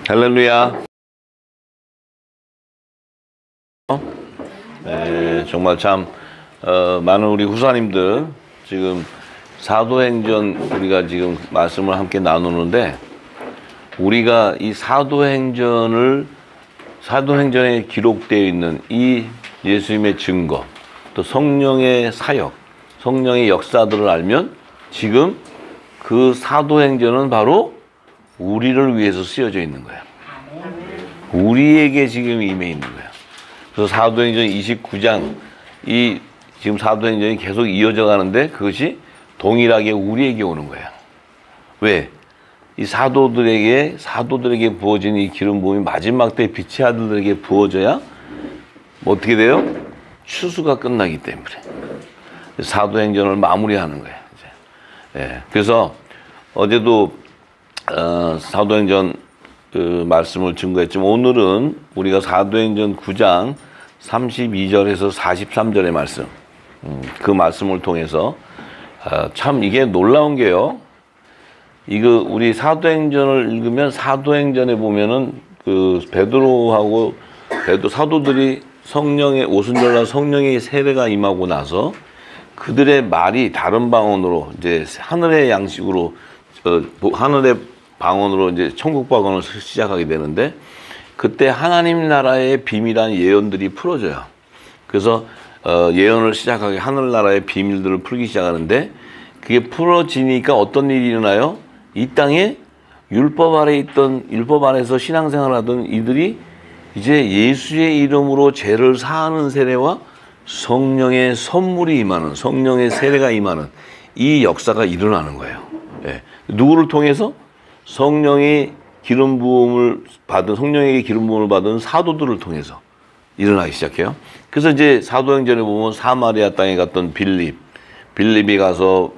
할렐루야. 정말 참 많은 우리 후사님들 지금 사도행전 우리가 지금 말씀을 함께 나누는데, 우리가 이 사도행전에 기록되어 있는 이 예수님의 증거, 또 성령의 사역, 성령의 역사들을 알면 지금 그 사도행전은 바로 우리를 위해서 쓰여져 있는 거야. 우리에게 지금 임해 있는 거야. 그래서 사도행전 29장, 이 지금 사도행전이 계속 이어져 가는데 그것이 동일하게 우리에게 오는 거야. 왜? 이 사도들에게 부어진 이 기름 부음이 마지막 때 빛의 아들들에게 부어져야 뭐 어떻게 돼요? 추수가 끝나기 때문에 사도행전을 마무리하는 거예요. 이제. 그래서 어제도 사도행전 그 말씀을 증거했지만, 오늘은 우리가 사도행전 9장 32절에서 43절의 말씀, 그 말씀을 통해서 참 이게 놀라운 게요. 이거 우리 사도행전을 읽으면, 사도행전에 보면은 그 베드로하고 사도들이 성령의 오순절날 성령의 세례가 임하고 나서 그들의 말이 다른 방언으로, 이제 하늘의 양식으로 하늘의 방언으로 이제 천국 방언을 시작하게 되는데, 그때 하나님 나라의 비밀한 예언들이 풀어져요. 그래서 예언을 시작하게, 하늘나라의 비밀들을 풀기 시작하는데, 그게 풀어지니까 어떤 일이 일어나요? 이 땅에 율법 안에서 신앙생활하던 이들이 이제 예수의 이름으로 죄를 사하는 세례와 성령의 선물이 임하는, 성령의 세례가 임하는 이 역사가 일어나는 거예요. 누구를 통해서? 성령에게 기름 부음을 받은 사도들을 통해서 일어나기 시작해요. 그래서 이제 사도행전에 보면 사마리아 땅에 갔던 빌립이 가서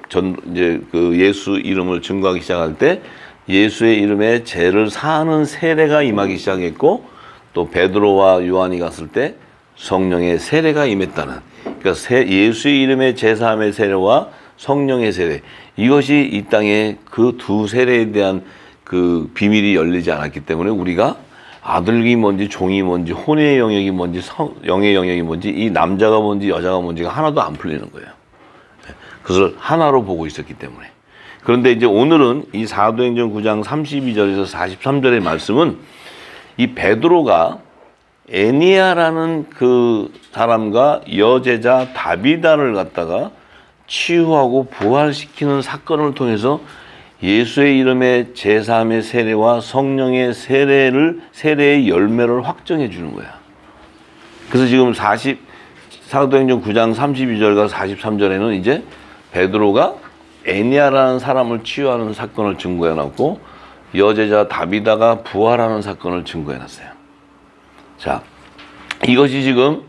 이제 그 예수 이름을 증거하기 시작할 때 예수의 이름에 죄를 사하는 세례가 임하기 시작했고, 또 베드로와 요한이 갔을 때 성령의 세례가 임했다는, 그러니까 예수의 이름의 제사함의 세례와 성령의 세례, 이것이 이 땅에 그 두 세례에 대한 그 비밀이 열리지 않았기 때문에 우리가 아들이 뭔지 종이 뭔지 혼의 영역이 뭔지 영의 영역이 뭔지, 이 남자가 뭔지 여자가 뭔지가 하나도 안 풀리는 거예요. 그것을 하나로 보고 있었기 때문에. 그런데 이제 오늘은 이 사도행전 9장 32절에서 43절의 말씀은 이 베드로가 에니야라는 그 사람과 여제자 다비다를 갖다가 치유하고 부활시키는 사건을 통해서 예수의 이름의 제3의 세례와 성령의 세례의 열매를 확정해 주는 거야. 그래서 지금 사도행전 9장 32절과 43절에는 이제 베드로가 에니야라는 사람을 치유하는 사건을 증거해 놨고, 여제자 다비다가 부활하는 사건을 증거해 놨어요. 자, 이것이 지금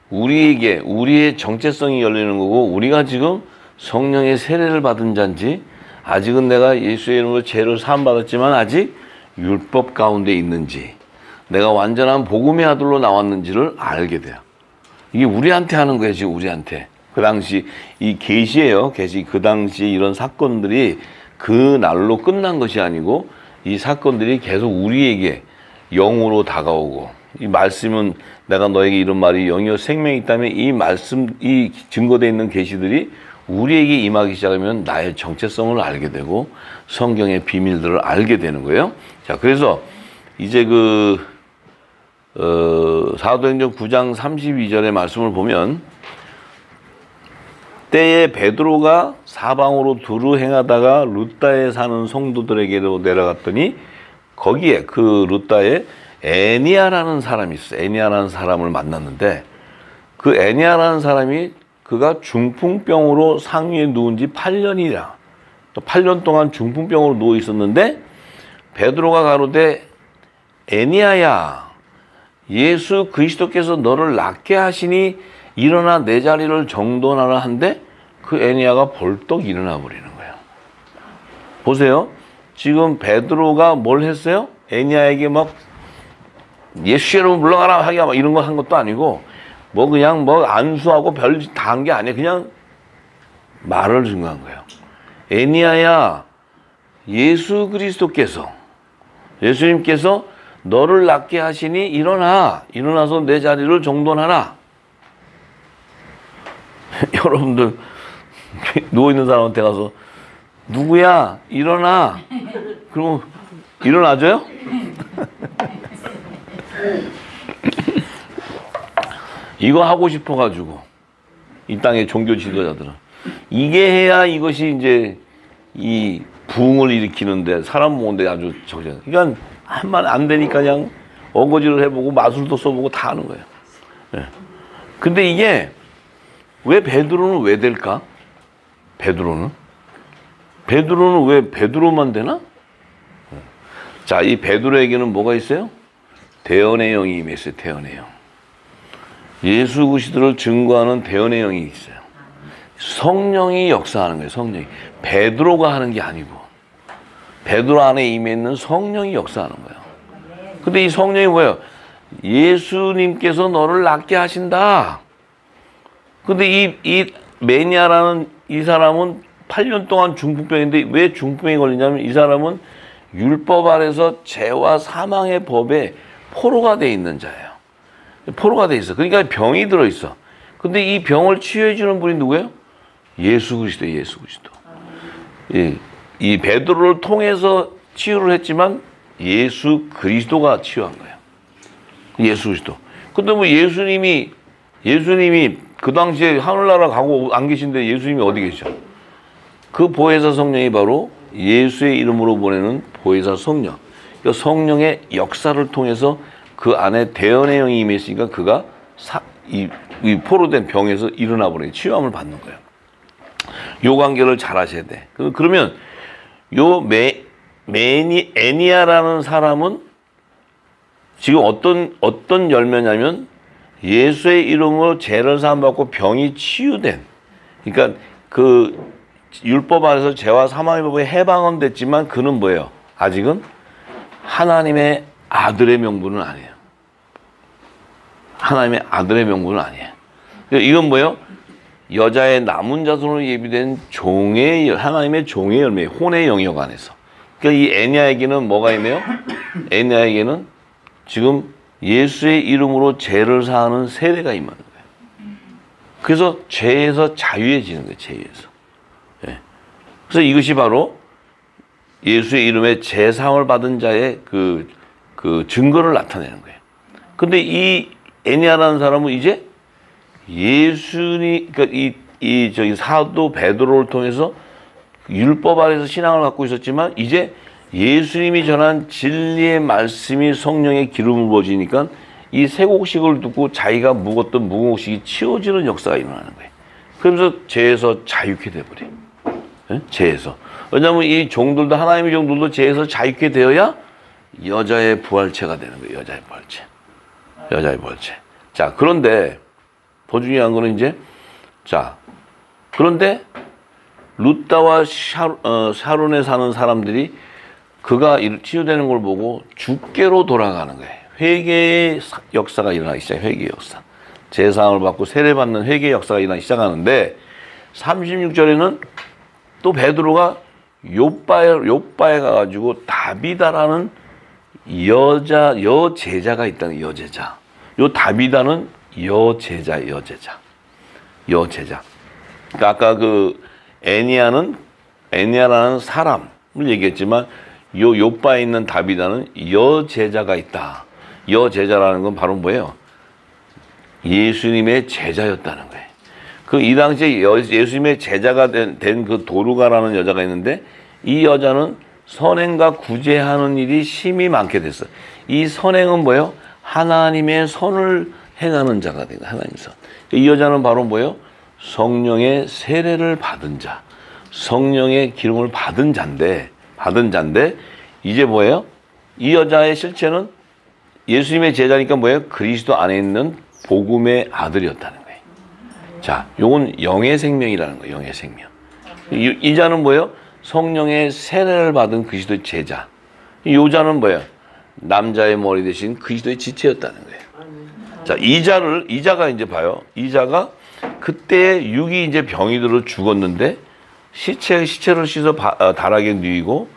우리에게, 우리의 정체성이 열리는 거고, 우리가 지금 성령의 세례를 받은 자인지, 아직은 내가 예수의 이름으로 죄를 사함받았지만 아직 율법 가운데 있는지, 내가 완전한 복음의 아들로 나왔는지를 알게 돼요. 이게 우리한테 하는 거예요, 지금 우리한테. 그 당시 이 계시예요. 계시. 그 당시 이런 사건들이 그 날로 끝난 것이 아니고, 이 사건들이 계속 우리에게 영으로 다가오고, 이 말씀은 내가 너에게 이런 말이 영이요 생명이 있다면, 이 말씀, 이 증거되어 있는 계시들이 우리에게 임하기 시작하면 나의 정체성을 알게 되고 성경의 비밀들을 알게 되는 거예요. 자, 그래서 이제 사도행전 9장 32절의 말씀을 보면, 때에 베드로가 사방으로 두루 행하다가 룻다에 사는 성도들에게로 내려갔더니, 거기에 그 룻다에 애니야라는 사람이 있어요. 애니야라는 사람을 만났는데, 그 애니야라는 사람이 그가 중풍병으로 상위에 누운 지 8년이라, 또 8년 동안 중풍병으로 누워 있었는데, 베드로가 가로되 애니야야, 예수 그리스도께서 너를 낫게 하시니 일어나 내 자리를 정돈하라 한데, 그 애니야가 벌떡 일어나 버리는 거예요. 보세요. 지금 베드로가 뭘 했어요? 애니야에게 막 예수 여러분 물러가라 하기가 막 이런 거 한 것도 아니고, 뭐 그냥 뭐 안수하고 별 다 한 게 아니에요. 그냥 말을 증거한 거예요. 애니야야, 예수 그리스도께서 예수님께서 너를 낫게 하시니 일어나. 일어나서 내 자리를 정돈하라. 여러분들 누워있는 사람한테 가서 누구야? 일어나. 그러면 일어나줘요? 이거 하고 싶어가지고 이 땅의 종교 지도자들은 이게 해야 이것이 이제 이 부흥을 일으키는데 사람 모으는데 아주 적죠. 그러니까 한 말 안 되니까 그냥 어거지를 해보고 마술도 써보고 다 하는 거예요. 네. 근데 이게 왜 베드로는 왜 될까? 베드로는 왜 베드로만 되나? 자, 이 베드로에게는 뭐가 있어요? 대언의 영이 임했어요. 대언의 영. 예수 그리스도를 증거하는 대언의 영이 있어요. 성령이 역사하는 거예요. 성령이. 베드로가 하는 게 아니고 베드로 안에 임해 있는 성령이 역사하는 거예요. 근데 이 성령이 뭐예요? 예수님께서 너를 낫게 하신다. 근데 이 매니아라는 이 사람은 8년 동안 중풍병인데 왜 중풍에 걸리냐면 이 사람은 율법 아래서 죄와 사망의 법에 포로가 돼 있는 자예요. 포로가 돼 있어. 그러니까 병이 들어 있어. 근데 이 병을 치유해 주는 분이 누구예요? 예수 그리스도, 예수 그리스도. 이 베드로를 통해서 치유를 했지만 예수 그리스도가 치유한 거예요. 예수 그리스도. 근데 뭐 예수님이 그 당시에 하늘나라 가고 안 계신데 예수님이 어디 계셔? 그 보혜사 성령이 바로 예수의 이름으로 보내는 보혜사 성령. 그러니까 성령의 역사를 통해서 그 안에 대언의 영이 임했으니까 그가 이 포로된 병에서 일어나 버리게 치유함을 받는 거예요. 요 관계를 잘 하셔야 돼. 그러면 요 애니아라는 사람은 지금 어떤 열매냐면 예수의 이름으로 죄를 사함받고 병이 치유된, 그러니까 그 율법 안에서 죄와 사망의 법에 해방은 됐지만 그는 뭐예요? 아직은 하나님의 아들의 명분은 아니에요. 하나님의 아들의 명분은 아니에요. 이건 뭐예요? 여자의 남은 자손으로 예비된 하나님의 종의 열매, 혼의 영역 안에서. 그러니까 이 애니아에게는 뭐가 있네요? 애니아에게는 지금 예수의 이름으로 죄를 사하는 세례가 임하는 거예요. 그래서 죄에서 자유해지는 거예요. 죄에서. 네. 그래서 이것이 바로 예수의 이름에 죄 사함을 받은 자의 그 증거를 나타내는 거예요. 근데 이 애니아라는 사람은 이제 예수님, 그러니까 저기 사도 베드로를 통해서 율법 아래서 신앙을 갖고 있었지만 이제 예수님이 전한 진리의 말씀이 성령의 기름을 부어지니까 이 쇠곡식을 듣고 자기가 묵었던 무곡식이 치워지는 역사가 일어나는 거예요. 그러면서 죄에서 자유케 돼버려요. 네? 죄에서. 왜냐하면 이 종들도, 하나님의 종들도 죄에서 자유케 되어야 여자의 부활체가 되는 거예요. 여자의 부활체. 여자의 부활체. 자, 그런데 더 중요한 거는 이제, 자, 그런데 루다와 샤론에 사는 사람들이 그가 치유되는 걸 보고 주께로 돌아가는 거예요. 회개의 역사가 일어나기 시작해요. 회개의 역사. 제사함을 받고 세례받는 회개의 역사가 일어나기 시작하는데 36절에는 또 베드로가 요바에 가가지고 다비다라는 여제자가 있다는 여제자. 요 다비다는 여제자. 그러니까 아까 그 애니아라는 사람을 얘기했지만 요바에 있는 다비다는 여제자가 있다. 여제자라는 건 바로 뭐예요? 예수님의 제자였다는 거예요. 이 당시에 예수님의 제자가 된 그 도르가라는 여자가 있는데 이 여자는 선행과 구제하는 일이 심히 많게 됐어요. 이 선행은 뭐예요? 하나님의 선을 행하는 자가 된 거예요. 하나님의 선. 이 여자는 바로 뭐예요? 성령의 세례를 받은 자. 성령의 기름을 받은 자인데 이제 뭐예요? 이 여자의 실체는 예수님의 제자니까 뭐예요? 그리스도 안에 있는 복음의 아들이었다는 거예요. 자, 요건 영의 생명이라는 거예요. 영의 생명. 이 자는 뭐예요? 성령의 세례를 받은 그리스도의 제자. 이 자는 뭐예요? 남자의 머리 대신 그리스도의 지체였다는 거예요. 자, 이 자가 이제 봐요. 이 자가 그때 육이 이제 병이 들어 죽었는데 시체를 씻어 다락에 누이고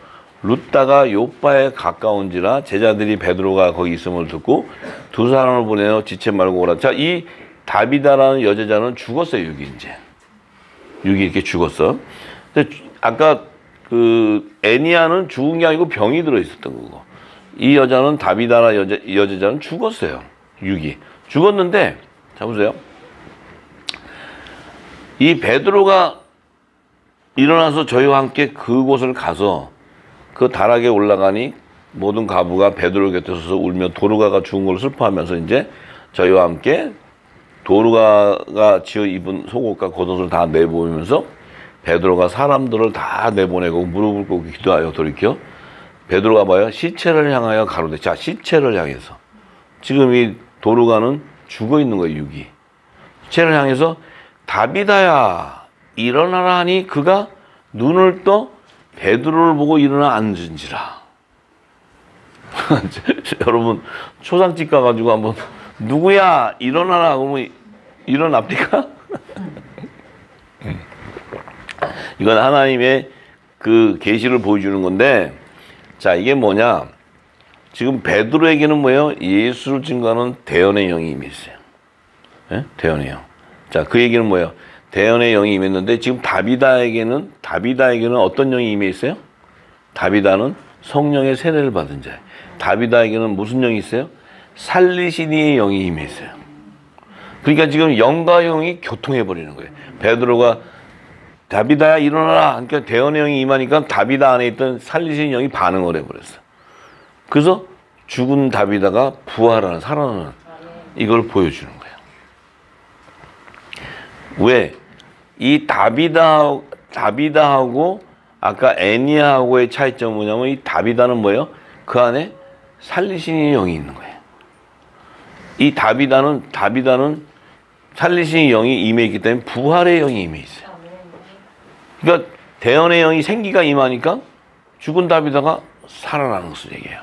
룻다가 요바에 가까운지라 제자들이 베드로가 거기 있음을 듣고 두 사람을 보내어 지체 말고 오라. 자, 이 다비다라는 여자는 죽었어요. 여기 이제. 여기 이렇게 죽었어. 근데 아까 그 애니아는 죽은 게 아니고 병이 들어 있었던 거고. 이 여자는 다비다라 여자는 죽었어요. 6이. 죽었는데 자 보세요. 이 베드로가 일어나서 저희와 함께 그곳을 가서 그 다락에 올라가니 모든 가부가 베드로 곁에 서서 울며 도르가가 죽은 걸 슬퍼하면서 이제 저희와 함께 도르가가 지어 입은 속옷과 겉옷을 다 내보이면서 베드로가 사람들을 다 내보내고 무릎을 꿇고 기도하여 돌이켜 베드로가 뭐예요? 시체를 향하여 가로되. 자, 시체를 향해서 지금 이 도르가는 죽어 있는 거예요. 6이. 시체를 향해서 다비다야 일어나라 하니 그가 눈을 떠 베드로를 보고 일어나 앉은지라. 여러분 초상집 가가지고 한번 누구야 일어나라 그러면 일어납니까? 이건 하나님의 그 계시를 보여주는 건데, 자 이게 뭐냐? 지금 베드로에게는 뭐예요? 예수를 증거하는 대언의 영이 임했어요. 예? 대언의 영. 자, 그 얘기는 뭐예요? 대언의 영이 임했는데 지금 다비다에게는 어떤 영이 임해 있어요? 다비다는 성령의 세례를 받은 자예요. 다비다에게는 무슨 영이 있어요? 살리시니의 영이 임해 있어요. 그러니까 지금 영과 영이 교통해 버리는 거예요. 베드로가 다비다야 일어나라. 그러니까 대언의 영이 임하니까 다비다 안에 있던 살리시는 영이 반응을 해버렸어. 그래서 죽은 다비다가 부활하는, 살아나는 이걸 보여주는 거예요. 왜? 이 다비다하고 아까 애니아하고의 차이점은 뭐냐면 이 다비다는 뭐예요? 그 안에 살리시는 영이 있는 거예요. 이 다비다는 살리시는 영이 임해 있기 때문에 부활의 영이 임해 있어요. 그러니까 대언의 영이 생기가 임하니까 죽은 다비다가 살아나는 것을 얘기해요.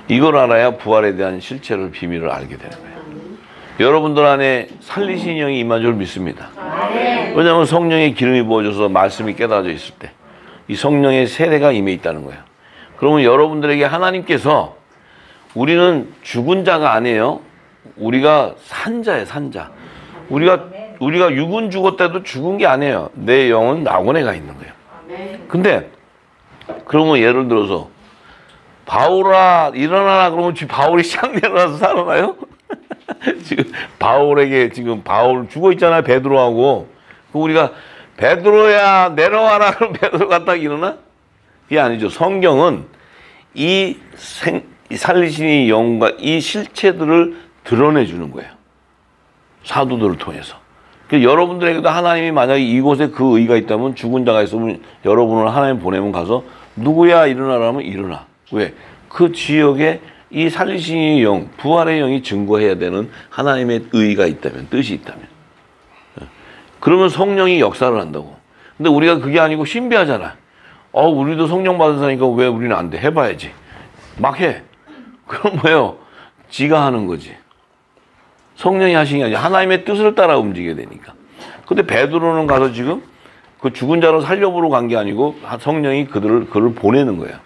이걸 알아야 부활에 대한 실체를 비밀을 알게 되는 거예요. 여러분들 안에 살리신 영이 임한 줄 믿습니다. 왜냐하면 성령의 기름이 부어져서 말씀이 깨달아져 있을 때 이 성령의 세례가 임해 있다는 거예요. 그러면 여러분들에게 하나님께서 우리는 죽은 자가 아니에요. 우리가 산 자예요, 산 자. 우리가 육은 죽었다도 죽은 게 아니에요. 내 영은 낙원에 가 있는 거예요. 근데 그러면 예를 들어서 바울아 일어나라 그러면 바울이 샥 일어나서 살아나요? 지금 바울에게 지금 바울 죽어 있잖아요. 베드로하고. 우리가 베드로야 내려와라 그럼 베드로가 딱 일어나? 그게 아니죠. 성경은 이 살리시는 영과 이 실체들을 드러내 주는 거예요. 사도들을 통해서. 여러분들에게도 하나님이 만약에 이곳에 그 의가 있다면 죽은 자가 있으면 여러분을 하나님 보내면 가서 누구야 일어나라 하면 일어나. 왜? 그 지역에 이 살리시는 영, 부활의 영이 증거해야 되는 하나님의 의가 있다면, 뜻이 있다면. 그러면 성령이 역사를 한다고. 근데 우리가 그게 아니고 신비하잖아. 우리도 성령 받은 사니까 왜 우리는 안 돼? 해봐야지. 막 해. 그럼 뭐예요? 지가 하는 거지. 성령이 하신 게 아니라 하나님의 뜻을 따라 움직여야 되니까. 근데 베드로는 가서 지금 그 죽은 자를 살려보러 간 게 아니고 성령이 그를 보내는 거예요.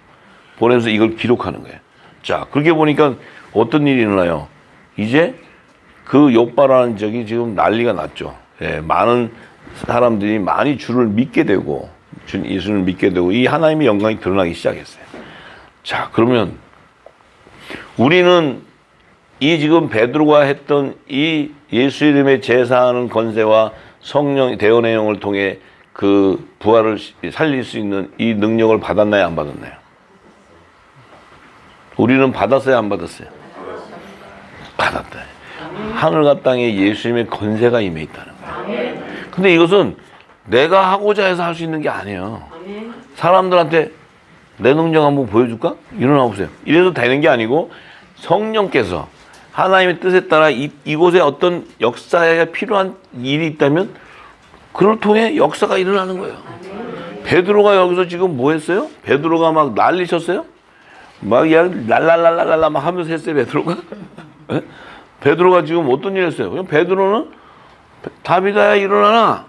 보내면서 이걸 기록하는 거예요. 자, 그렇게 보니까 어떤 일이 일어나요? 이제 그 욥바라는 적이 지금 난리가 났죠. 예, 많은 사람들이 많이 주를 믿게 되고, 예수를 믿게 되고, 이 하나님의 영광이 드러나기 시작했어요. 자, 그러면 우리는 이 지금 베드로가 했던 이 예수 이름의 제사하는 권세와 성령, 대언의 영을 통해 그 부활을 살릴 수 있는 이 능력을 받았나요? 안 받았나요? 우리는 받았어요? 안 받았어요? 받았다. 하늘과 땅에 예수님의 권세가 임해 있다는 거예요. 근데 이것은 내가 하고자 해서 할 수 있는 게 아니에요. 사람들한테 내 능력 한번 보여줄까? 일어나 보세요. 이래도 되는 게 아니고 성령께서 하나님의 뜻에 따라 이곳에 어떤 역사에 필요한 일이 있다면 그를 통해 역사가 일어나는 거예요. 베드로가 여기서 지금 뭐 했어요? 베드로가 막 난리쳤어요? 막 랄랄랄랄랄라 막 하면서 했어요, 베드로가? 네? 베드로가 지금 어떤 일 했어요? 그냥 베드로는 다비다야 일어나라.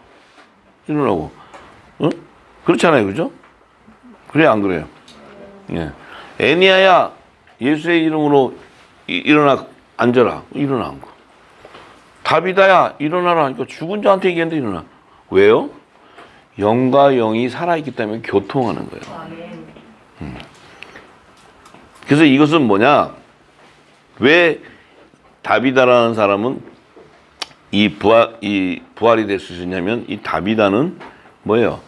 일어나고. 응? 그렇잖아요, 그죠? 그래 안 그래요? 예. 애니야야 예수의 이름으로 일어나 앉아라. 일어난 거. 다비다야 일어나라. 그러니까 죽은 자한테 얘기했는데 일어나. 왜요? 영과 영이 살아있기 때문에 교통하는 거예요. 그래서 이것은 뭐냐? 왜 다비다라는 사람은 이 부활이 될 수 있냐면 이 다비다는 뭐예요?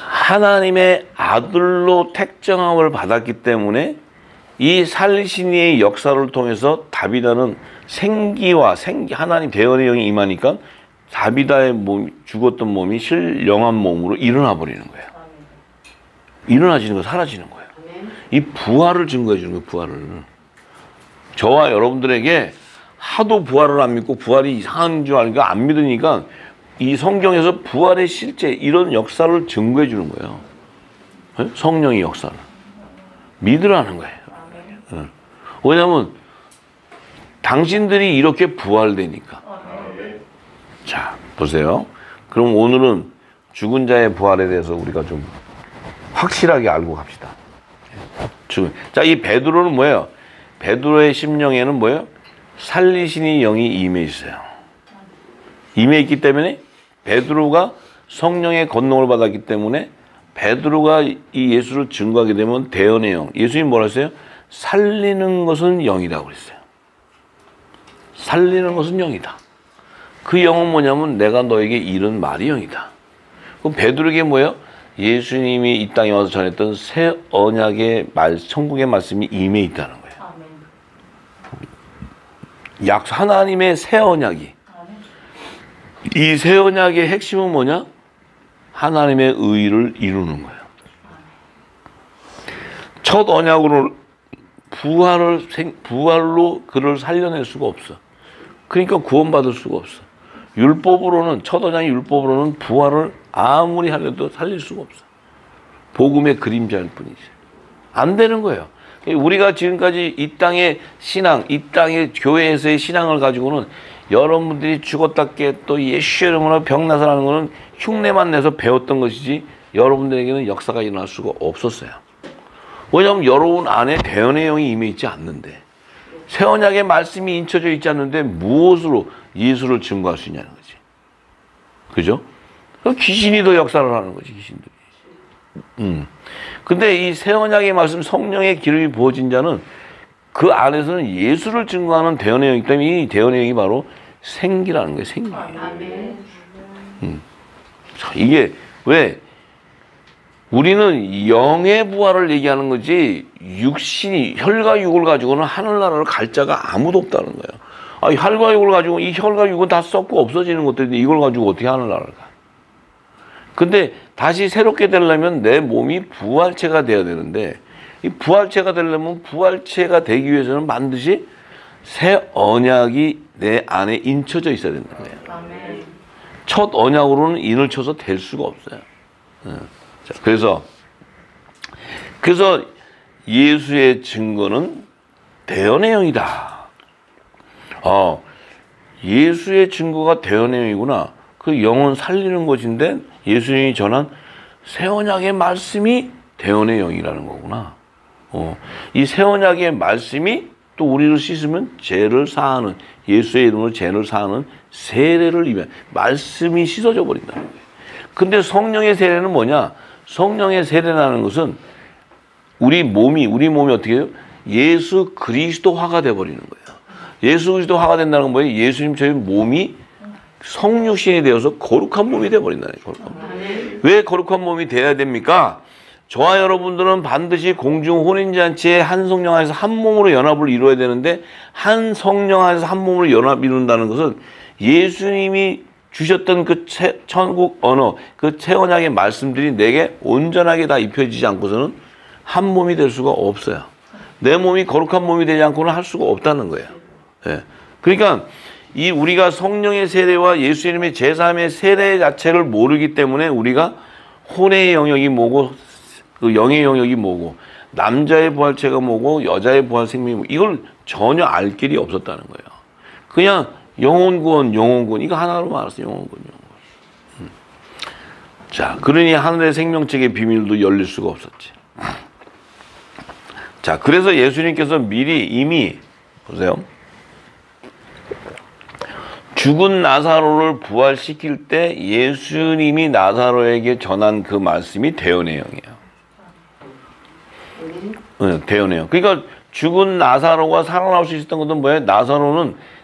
하나님의 아들로 택정함을 받았기 때문에 이 살리신 이의 역사를 통해서 다비다는 생기와 하나님 대언의 영이 임하니까 다비다의 죽었던 몸이 신령한 몸으로 일어나 버리는 거예요. 일어나지는 거, 사라지는 거예요. 이 부활을 증거해 주는 거예요, 부활을. 저와 여러분들에게 하도 부활을 안 믿고 부활이 이상한 줄 알니까 안 믿으니까 이 성경에서 부활의 실제 이런 역사를 증거해 주는 거예요. 성령의 역사를. 믿으라는 거예요. 왜냐하면 당신들이 이렇게 부활되니까. 자, 보세요. 그럼 오늘은 죽은 자의 부활에 대해서 우리가 좀 확실하게 알고 갑시다. 자, 이 베드로는 뭐예요? 베드로의 심령에는 뭐예요? 살리시니 영이 임해 있어요. 임해 있기 때문에 베드로가 성령의 권능을 받았기 때문에 베드로가 이 예수를 증거하게 되면 대언의 영. 예수님 뭐라 했어요? 살리는 것은 영이라고 그랬어요. 살리는 것은 영이다. 그 영은 뭐냐면 내가 너에게 이른 말이 영이다. 그럼 베드로에게 뭐예요? 예수님이 이 땅에 와서 전했던 새 언약의 천국의 말씀이 임해 있다는 거예요. 하나님의 새 언약이. 이 새 언약의 핵심은 뭐냐? 하나님의 의를 이루는 거예요. 첫 언약으로 부활로 그를 살려낼 수가 없어. 그러니까 구원받을 수가 없어. 율법으로는, 첫 언약의 율법으로는 부활을 아무리 하려도 살릴 수가 없어. 복음의 그림자일 뿐이지. 안 되는 거예요. 우리가 지금까지 이 땅의 신앙, 이 땅의 교회에서의 신앙을 가지고는 여러분들이 죽었다 깨 또 예수 이름으로 병나서라는 거는 흉내만 내서 배웠던 것이지 여러분들에게는 역사가 일어날 수가 없었어요. 왜냐하면 여러분 안에 대언의 영이 임해 있지 않는데, 새 언약의 말씀이 인쳐져 있지 않는데 무엇으로 예수를 증거할 수 있냐는 거지. 그죠? 귀신이 더 역사를 하는 거지, 귀신들이. 근데 이 새 언약의 말씀, 성령의 기름이 부어진 자는 그 안에서는 예수를 증거하는 대언의 영이기 때문에 이 대언의 영이 바로 생기라는 거예요, 생기. 자, 이게 왜 우리는 영의 부활을 얘기하는 거지 육신이 혈과 육을 가지고는 하늘나라를 갈 자가 아무도 없다는 거예요. 아, 혈과 육을 가지고 이 혈과 육은 다 썩고 없어지는 것들인데 이걸 가지고 어떻게 하늘나라를 가? 근데 다시 새롭게 되려면 내 몸이 부활체가 돼야 되는데 이 부활체가 되려면 부활체가 되기 위해서는 반드시 새 언약이 내 안에 인쳐져 있어야 된다는 거예요. 첫 언약으로는 인을 쳐서 될 수가 없어요. 자, 그래서 예수의 증거는 대언의 영이다. 예수의 증거가 대언의 영이구나. 그 영은 살리는 것인데 예수님이 전한 새 언약의 말씀이 대언의 영이라는 거구나. 이 새 언약의 말씀이 또 우리를 씻으면 죄를 사하는, 예수의 이름으로 죄를 사하는 세례를 입에 말씀이 씻어져 버린다는 거예요. 근데 성령의 세례는 뭐냐? 성령의 세례라는 것은 우리 몸이 어떻게 해요? 예수 그리스도화가 돼버리는 거예요. 예수 그리스도화가 된다는 건 뭐예요? 예수님 저희 몸이 성육신이 되어서 거룩한 몸이 돼버린다는 거예요. 거룩한 몸. 왜 거룩한 몸이 돼야 됩니까? 저와 여러분들은 반드시 공중 혼인잔치에 한 성령 안에서 한 몸으로 연합을 이루어야 되는데, 한 성령 안에서 한 몸으로 연합 이룬다는 것은 예수님이 주셨던 그 천국 언어, 그 새 언약의 말씀들이 내게 온전하게 다 입혀지지 않고서는 한 몸이 될 수가 없어요. 내 몸이 거룩한 몸이 되지 않고는 할 수가 없다는 거예요. 예. 그러니까 우리가 성령의 세례와 예수님의 제3의 세례 자체를 모르기 때문에 우리가 혼의 영역이 뭐고 그 영의 영역이 뭐고 남자의 부활체가 뭐고 여자의 부활 생명이 뭐고 이걸 전혀 알 길이 없었다는 거예요. 그냥 영혼구원 이거 하나로만 알았어요. 영혼구원. 자, 그러니 하늘의 생명책의 비밀도 열릴 수가 없었지. 자, 그래서 예수님께서 미리 이미 보세요. 죽은 나사로를 부활시킬 때 예수님이 나사로에게 전한 그 말씀이 대언해영이에요. 대언해영. 그러니까 죽은 나사로가 살아날 수 있었던 것은 뭐예요?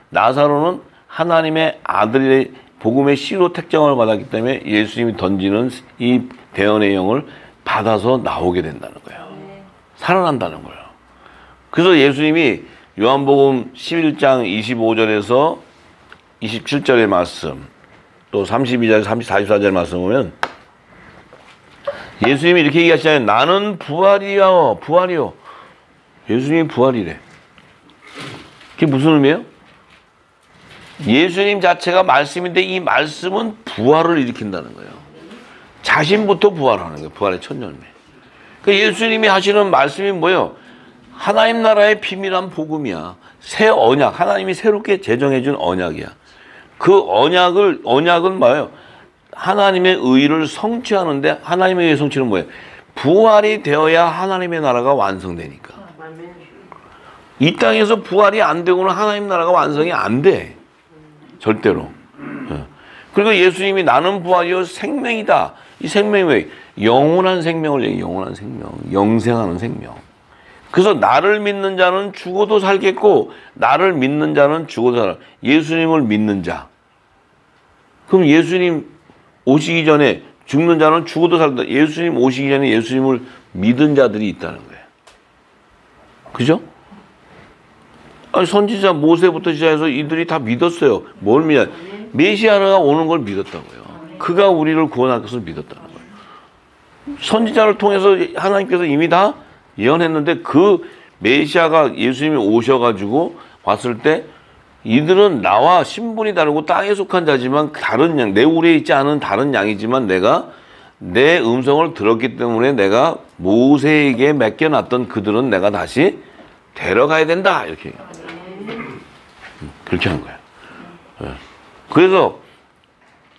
나사로는 하나님의 아들의 복음의 씨로 택정을 받았기 때문에 예수님이 던지는 이 대언의 영을 받아서 나오게 된다는 거예요. 살아난다는 거예요. 그래서 예수님이 요한복음 11장 25절에서 27절의 말씀, 또 32절, 44절의 말씀 보면 예수님이 이렇게 얘기하시잖아요. 나는 부활이요. 예수님이 부활이래. 그게 무슨 의미예요? 예수님 자체가 말씀인데 이 말씀은 부활을 일으킨다는 거예요. 자신부터 부활하는 거예요. 부활의 첫 열매. 그러니까 예수님이 하시는 말씀이 뭐예요? 하나님 나라의 비밀한 복음이야. 새 언약, 하나님이 새롭게 제정해 준 언약이야. 그 언약은 뭐예요? 하나님의 의를 성취하는데 하나님의 의의 성취는 뭐예요? 부활이 되어야 하나님의 나라가 완성되니까. 이 땅에서 부활이 안 되고는 하나님 나라가 완성이 안 돼. 절대로. 그리고 예수님이 나는 부활이요 생명이다. 이 생명이 왜? 영원한 생명을 얘기해. 영원한 생명. 영생하는 생명. 그래서 나를 믿는 자는 죽어도 살겠고 나를 믿는 자는 죽어도 살아. 예수님을 믿는 자. 그럼 예수님 오시기 전에 죽는 자는 죽어도 살다. 예수님 오시기 전에 예수님을 믿은 자들이 있다는 거예요. 그죠? 아니, 선지자 모세부터 시작해서 이들이 다 믿었어요. 뭘 믿냐? 메시아가 오는 걸 믿었다고요. 그가 우리를 구원할 것을 믿었다는 거예요. 선지자를 통해서 하나님께서 이미 다 예언했는데 그 메시아가 예수님이 오셔가지고 왔을 때 이들은 나와 신분이 다르고 땅에 속한 자지만 다른 양, 내 우리에 있지 않은 다른 양이지만 내가 내 음성을 들었기 때문에 내가 모세에게 맡겨놨던 그들은 내가 다시 데려가야 된다. 이렇게. 그렇게 한 거예요. 그래서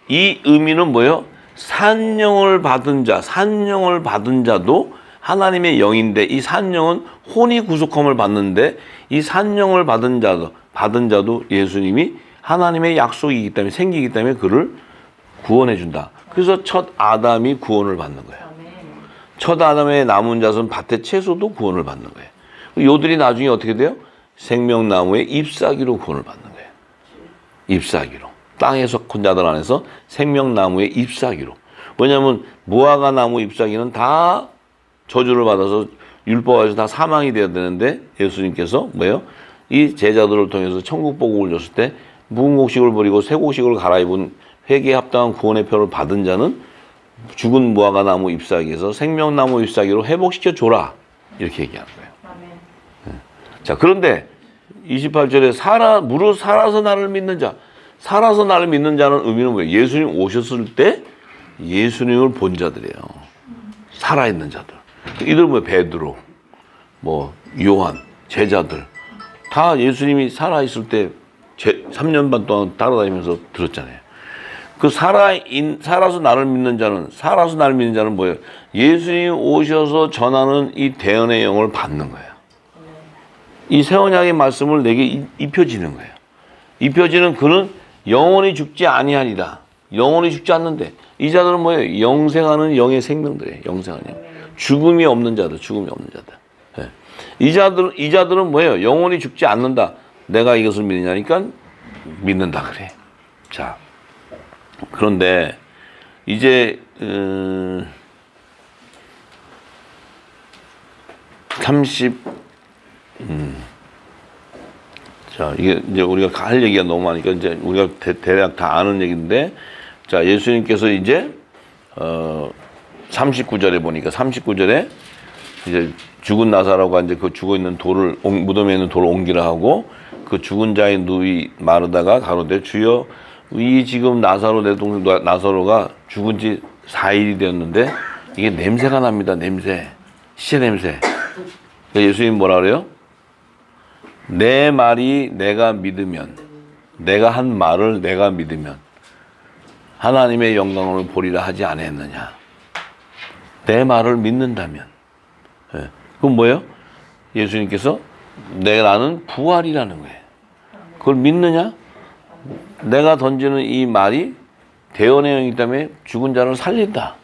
이 의미는 뭐예요? 산영을 받은 자도 하나님의 영인데 이 산영은 혼이 구속함을 받는데 이 산영을 받은 자도 예수님이 하나님의 약속이기 때문에 생기기 때문에 그를 구원해 준다. 그래서 첫 아담이 구원을 받는 거예요. 첫 아담의 남은 자손 밭의 채소도 구원을 받는 거예요. 요들이 나중에 어떻게 돼요? 생명나무의 잎사귀로 구원을 받는 거예요. 잎사귀로. 땅에 속한 자들 안에서 생명나무의 잎사귀로. 왜냐하면 무화과 나무 잎사귀는 다 저주를 받아서 율법에서 다 사망이 되어야 되는데 예수님께서 뭐예요? 이 제자들을 통해서 천국 복음을 줬을 때 무곡식을 버리고 새곡식을 갈아입은 회개에 합당한 구원의 표를 받은 자는 죽은 무화과 나무 잎사귀에서 생명나무 잎사귀로 회복시켜 줘라. 이렇게 얘기하는 거예요. 자, 그런데 28절에 무릇 살아서 나를 믿는 자. 살아서 나를 믿는 자는 의미는 뭐예요? 예수님 오셨을 때 예수님을 본 자들이에요. 살아있는 자들. 이들 뭐 베드로, 뭐 요한, 제자들 다 예수님이 살아있을 때 3년 반 동안 따라다니면서 들었잖아요. 그 살아서 나를 믿는 자는 뭐예요? 예수님 오셔서 전하는 이 대언의 영을 받는 거예요. 이 새 언약의 말씀을 내게 입혀지는 거예요. 입혀지는 그는 영원히 죽지 아니하리라. 영원히 죽지 않는데 이 자들은 뭐예요? 영생하는 영의 생명들이에요. 영생하는 영. 죽음이 없는 자들. 네. 이 자들은 뭐예요? 영원히 죽지 않는다. 내가 이것을 믿느냐니까 믿는다 그래. 자, 그런데 이제 30 이게 이제 우리가 할 얘기가 너무 많으니까 이제 우리가 대략 다 아는 얘기인데, 자, 예수님께서 이제 39절에 보니까 39절에 이제 죽은 나사로가 이제 그 죽어 있는 무덤에 있는 돌을 옮기라 하고 그 죽은 자의 누이 마르다가 가로되 주여 이 지금 내 동생 나사로가 죽은 지 4일이 되었는데 이게 냄새가 납니다. 시체 냄새. 예수님 뭐라 그래요? 내 말이 내가 믿으면, 내가 한 말을 내가 믿으면, 하나님의 영광을 보리라 하지 않았느냐. 내 말을 믿는다면. 예. 그건 뭐예요? 예수님께서 나는 부활이라는 거예요. 그걸 믿느냐? 내가 던지는 이 말이 대언의 영이기 때문에 죽은 자를 살린다.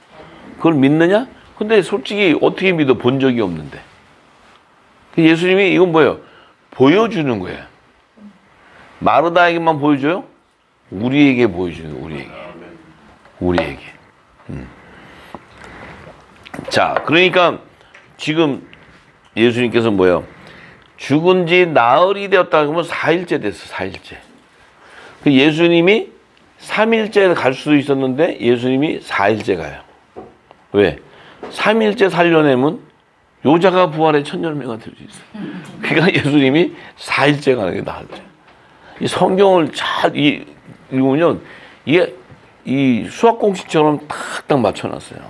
그걸 믿느냐? 근데 솔직히 어떻게 믿어? 본 적이 없는데. 예수님이 이건 뭐예요? 보여주는 거예요. 마르다에게만 보여줘요? 우리에게 보여주는 거예요. 우리에게. 자, 그러니까 지금 예수님께서 뭐예요? 죽은 지 나흘이 되었다 그러면 4일째 됐어. 4일째. 예수님이 3일째 갈 수도 있었는데 예수님이 4일째 가요. 왜? 3일째 살려내면 요자가 부활의 천열매가 될 수 있어요. 그러니까 예수님이 4일째 가는 게 나흘째. 이 성경을 잘 읽으면 이게 이 수학 공식처럼 탁탁 맞춰놨어요.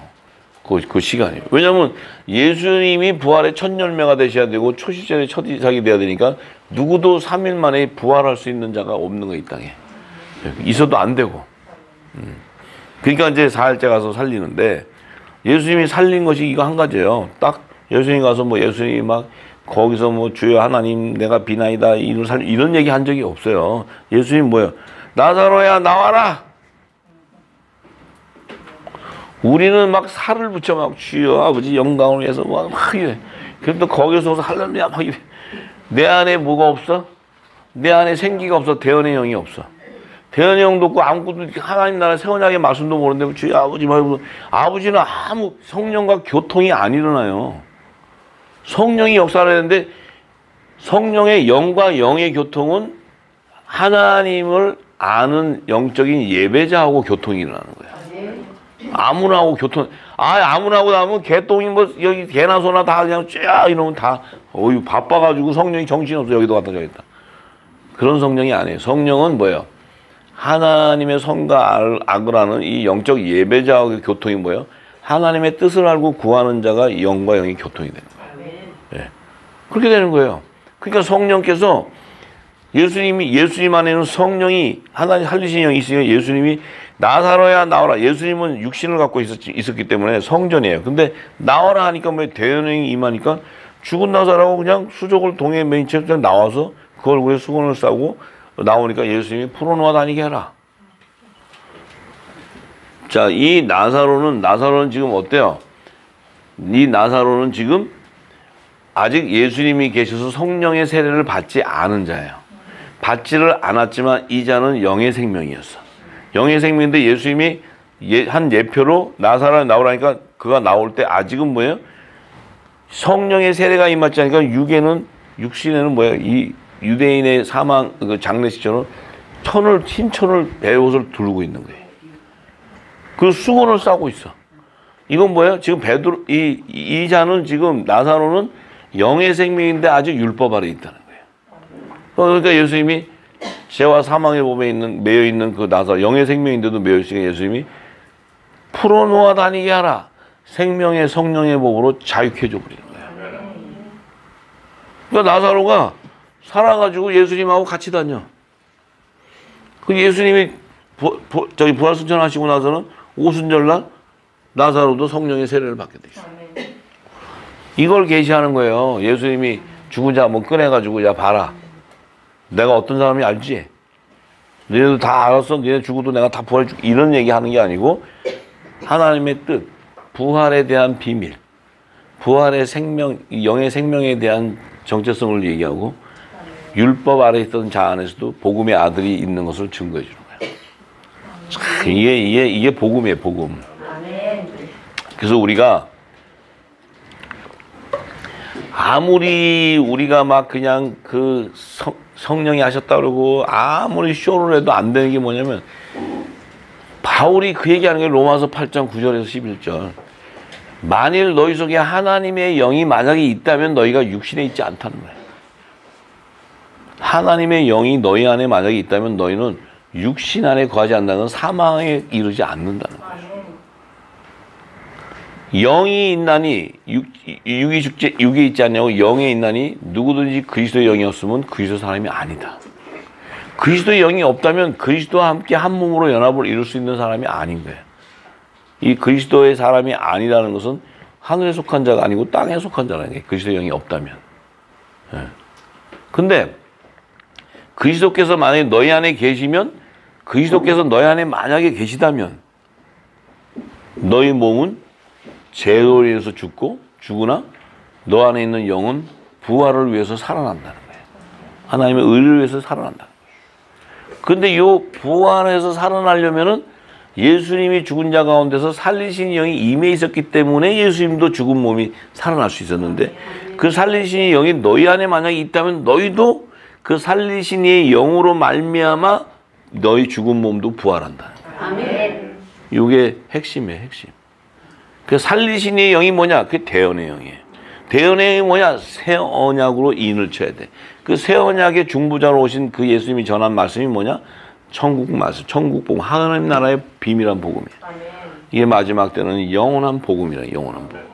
그 시간이. 왜냐면 예수님이 부활의 첫 열매가 되셔야 되고 초시절에 첫 이삭이 돼야 되니까 누구도 3일 만에 부활할 수 있는 자가 없는 거야, 이 땅에. 있어도 안 되고. 그러니까 이제 4일째 가서 살리는데 예수님이 살린 것이 이거 한 가지예요. 딱 예수님 가서 뭐 예수님이 막 거기서 뭐 주여 하나님 내가 비나이다 이런 얘기 한 적이 없어요. 예수님 뭐예요? 나사로야 나와라. 우리는 막 살을 붙여 막 주여 아버지 영광을 위해서 막 이래. 그래도 거기서 할렐루야 막 이래. 내 안에 뭐가 없어? 내 안에 생기가 없어. 대언의 영이 없어. 대언의 영도 없고 아무것도 하나님 나라 세원하게 말씀도 모르는데 주여 아버지 막 아버지는 아무 성령과 교통이 안 일어나요. 성령이 역사를 했는데 성령의 영과 영의 교통은 하나님을 아는 영적인 예배자하고 교통이 일어나는 거야. 아무나 하고 교통, 아무나 하고 나면 개똥이 뭐, 여기 개나 소나 다 그냥 쫙 이러면 다, 바빠가지고 성령이 정신없어. 여기도 갔다 저기 있다. 그런 성령이 아니에요. 성령은 뭐예요? 하나님의 선과 악을 아는 이 영적 예배자의 교통이 뭐예요? 하나님의 뜻을 알고 구하는 자가 영과 영의 교통이 되는 거예요. 네. 그렇게 되는 거예요. 그러니까 성령께서 예수님 안에는 성령이 하나님 살리신 영이 있으니까 예수님이 나사로야 나와라. 예수님은 육신을 갖고 있었기 때문에 성전이에요. 근데 나와라 하니까 뭐 대언이 임하니까 죽은 나사로하고 그냥 수족을 동해 맨 채 그냥 나와서 그 얼굴에 수건을 싸고 나오니까 예수님이 풀어놓아 다니게 해라. 자, 이 나사로는 지금 어때요? 이 나사로는 지금 아직 예수님이 계셔서 성령의 세례를 받지 않은 자예요. 받지를 않았지만 이 자는 영의 생명이었어. 영의 생명인데 예수님이 한 예표로 나사로에 나오라니까 그가 나올 때 아직은 뭐예요? 성령의 세례가 임하지 않으니까 육신에는 뭐예요? 이 유대인의 사망 그 장례식처럼 흰 천을 베옷을 두르고 있는 거예요. 그 수건을 싸고 있어. 이건 뭐예요? 지금 베드로 이 자는 지금 나사로는 영의 생명인데 아직 율법 아래 있다는 거예요. 그러니까 예수님이 죄와 사망의 몸에 매여 있는 그 나사로 영의 생명인데도 매여 있으니까 예수님이 풀어놓아 다니게 하라. 생명의 성령의 법으로 자유케 해줘 버리는 거예요. 그러니까 나사로가 살아가지고 예수님하고 같이 다녀. 그 예수님이 부활승천 하시고 나서는 오순절날 나사로도 성령의 세례를 받게 돼 있어. 이걸 계시하는 거예요. 예수님이 죽은 자 한번 꺼내가지고 야 봐라. 내가 어떤 사람이 알지? 너희도 다 알았어. 너희 죽어도 내가 다 부활해줄게. 이런 얘기하는 게 아니고 하나님의 뜻, 부활에 대한 비밀, 부활의 생명, 영의 생명에 대한 정체성을 얘기하고 율법 아래 있던 자 안에서도 복음의 아들이 있는 것을 증거해 주는 거예요. 참, 이게 복음이에요, 복음. 그래서 우리가 아무리 우리가 막 그냥 그 성령이 하셨다 그러고 아무리 쇼를 해도 안 되는 게 뭐냐면 바울이 그 얘기하는 게 로마서 8장 9절에서 11절. 만일 너희 속에 하나님의 영이 만약에 있다면 너희가 육신에 있지 않다는 거예요. 하나님의 영이 너희 안에 만약에 있다면 너희는 육신 안에 거하지 않는다는 사망에 이르지 않는다는 거예요. 영이 있나니 육이 있지 않냐고 영에 있나니 누구든지 그리스도의 영이 없으면 그리스도 사람이 아니다. 그리스도의 영이 없다면 그리스도와 함께 한 몸으로 연합을 이룰 수 있는 사람이 아닌 거예요. 이 그리스도의 사람이 아니라는 것은 하늘에 속한 자가 아니고 땅에 속한 자라는 게 그리스도의 영이 없다면. 예. 근데 그리스도께서 만약에 너희 안에 계시면, 그리스도께서 너희 안에 만약에 계시다면 너희 몸은 죄로 인해서 죽으나 너 안에 있는 영은 부활을 위해서 살아난다는 거예요. 하나님의 의를 위해서 살아난다는 거예요. 근데 이 부활해서 살아나려면은 예수님이 죽은 자 가운데서 살리신 영이 임해 있었기 때문에 예수님도 죽은 몸이 살아날 수 있었는데, 그 살리신 영이 너희 안에 만약에 있다면 너희도 그 살리신 이의 영으로 말미암아 너희 죽은 몸도 부활한다. 아멘. 이게 핵심이에요, 핵심. 그 살리신 이의 영이 뭐냐? 그게 대언의 영이에요. 대언의 영이 뭐냐? 새 언약으로 인을 쳐야 돼. 그 새 언약의 중보자로 오신 그 예수님이 전한 말씀이 뭐냐? 천국 말씀, 천국 복음, 하나님 나라의 비밀한 복음이에요. 이게 마지막 때는 영원한 복음이라, 영원한 복음.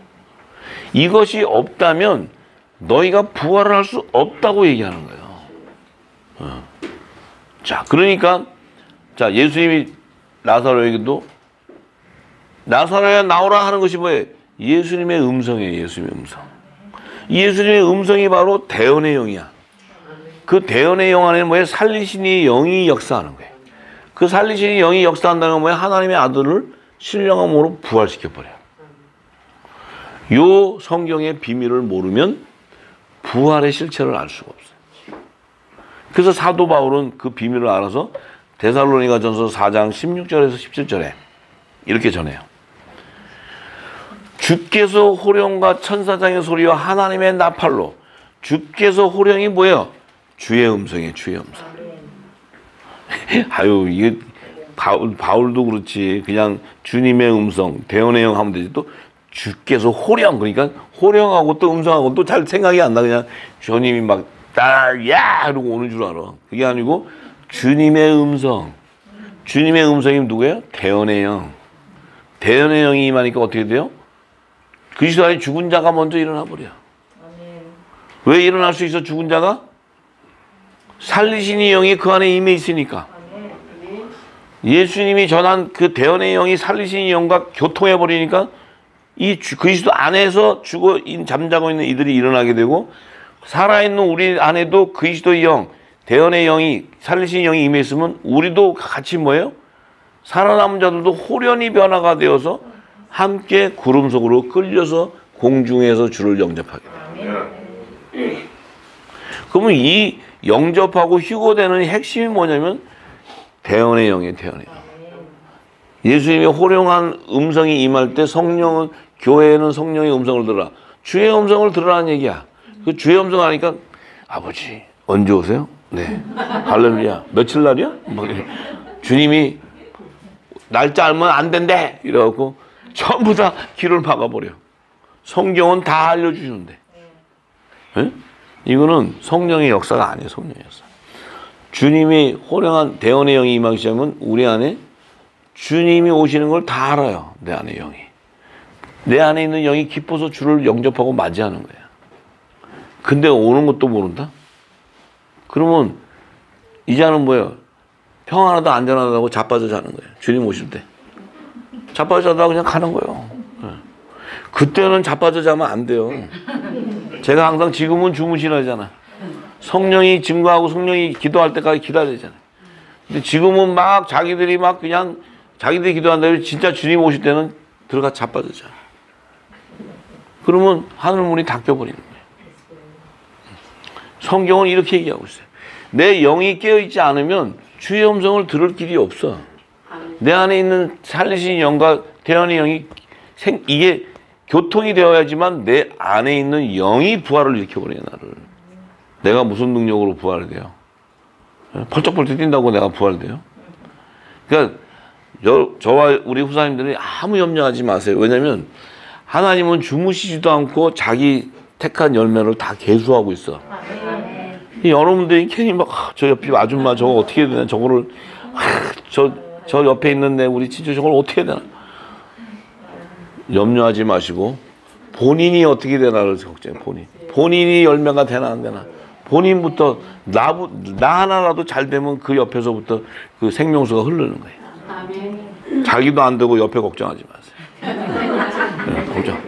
이것이 없다면 너희가 부활을 할 수 없다고 얘기하는 거예요. 자, 그러니까 자, 예수님이 나사로에게도 나사로야 나오라 하는 것이 뭐예요? 예수님의 음성이에요. 예수님의 음성. 예수님의 음성이 바로 대언의 영이야. 그 대언의 영 안에는 뭐예요? 살리신이 영이 역사하는 거예요. 그 살리신이 영이 역사한다는 건 뭐예요? 하나님의 아들을 신령함으로 부활시켜버려요. 요 성경의 비밀을 모르면 부활의 실체를 알 수가 없어요. 그래서 사도 바울은 그 비밀을 알아서 데살로니가전서 4장 16절에서 17절에 이렇게 전해요. 주께서 호령과 천사장의 소리와 하나님의 나팔로, 주께서 호령이 뭐예요? 주의 음성이에요. 주의 음성. 아유, 이게 바울도 그렇지. 그냥 주님의 음성, 대언의 영 하면 되지. 또 주께서 호령, 그러니까 호령하고 또 음성하고 또 잘 생각이 안 나. 그냥 주님이 막 야 이러고 오는 줄 알아. 그게 아니고 주님의 음성. 주님의 음성이 누구예요? 대언의 영. 대언의 영이 임하니까 어떻게 돼요? 그리스도 안에 죽은 자가 먼저 일어나 버려. 왜 일어날 수 있어? 죽은 자가? 살리신 이 영이 그 안에 임해 있으니까. 예수님이 전한 그 대언의 영이 살리신 이 영과 교통해 버리니까 이 그리스도 안에서 잠자고 있는 이들이 일어나게 되고, 살아있는 우리 안에도 그리스도의 영, 대언의 영이, 살리신 영이 임해 있으면 우리도 같이 뭐예요? 살아남은 자들도 호련히 변화가 되어서 함께 구름 속으로 끌려서 공중에서 주를 영접하게 돼요. 그러면 이 영접하고 휴거되는 핵심이 뭐냐면 대언의 영이에요. 대언의 영. 예수님의 호령한 음성이 임할 때 성령은, 교회는 성령의 음성을 들으라. 주의 음성을 들으라는 얘기야. 그 주의 음성 하니까 아버지 언제 오세요? 네. 할렐루야. 며칠 날이야? 뭐, 주님이 날짜 알면 안 된대. 이래갖고 전부 다 길을 막아버려. 성경은 다 알려주시는데. 네? 이거는 성령의 역사가 아니에요. 성령의 역사. 주님이 호령한 대언의 영이 임하기 시작하면 우리 안에 주님이 오시는 걸 다 알아요. 내 안에 영이. 내 안에 있는 영이 기뻐서 주를 영접하고 맞이하는 거야. 근데 오는 것도 모른다? 그러면 이제는 뭐예요? 평안하다 안전하다고 자빠져 자는 거예요. 주님 오실 때. 자빠져 자다가 그냥 가는 거예요. 그때는 자빠져 자면 안 돼요. 제가 항상 지금은 주무시라잖아. 성령이 증거하고 성령이 기도할 때까지 기다려야 되잖아요. 근데 지금은 막 자기들이 막 그냥 자기들이 기도한다고 진짜 주님 오실 때는 들어가 자빠져 자. 그러면 하늘문이 닫혀버리는 거예요. 성경은 이렇게 얘기하고 있어요. 내 영이 깨어있지 않으면 주의 음성을 들을 길이 없어. 내 안에 있는 살리신 영과 대언의 영이 이게 교통이 되어야지만 내 안에 있는 영이 부활을 일으켜버려요. 나를. 내가 무슨 능력으로 부활이 돼요? 펄쩍펄쩍 뛴다고 내가 부활돼요? 그러니까 저와 우리 후사님들이 아무 염려하지 마세요. 왜냐하면 하나님은 주무시지도 않고 자기 택한 열매를 다 계수하고 있어. 여러분들이 괜히 막 저 옆에 아줌마 저거 어떻게 해야 되나, 저거를 저 옆에 있는데 우리 친구 저걸 어떻게 해야 되나, 염려하지 마시고 본인이 어떻게 되나를 걱정해. 본인이 열매가 되나 안 되나 본인부터 나 하나라도 잘 되면 그 옆에서부터 그 생명수가 흐르는 거예요. 아멘. 자기도 안 되고 옆에 걱정하지 마세요. 네, 걱정.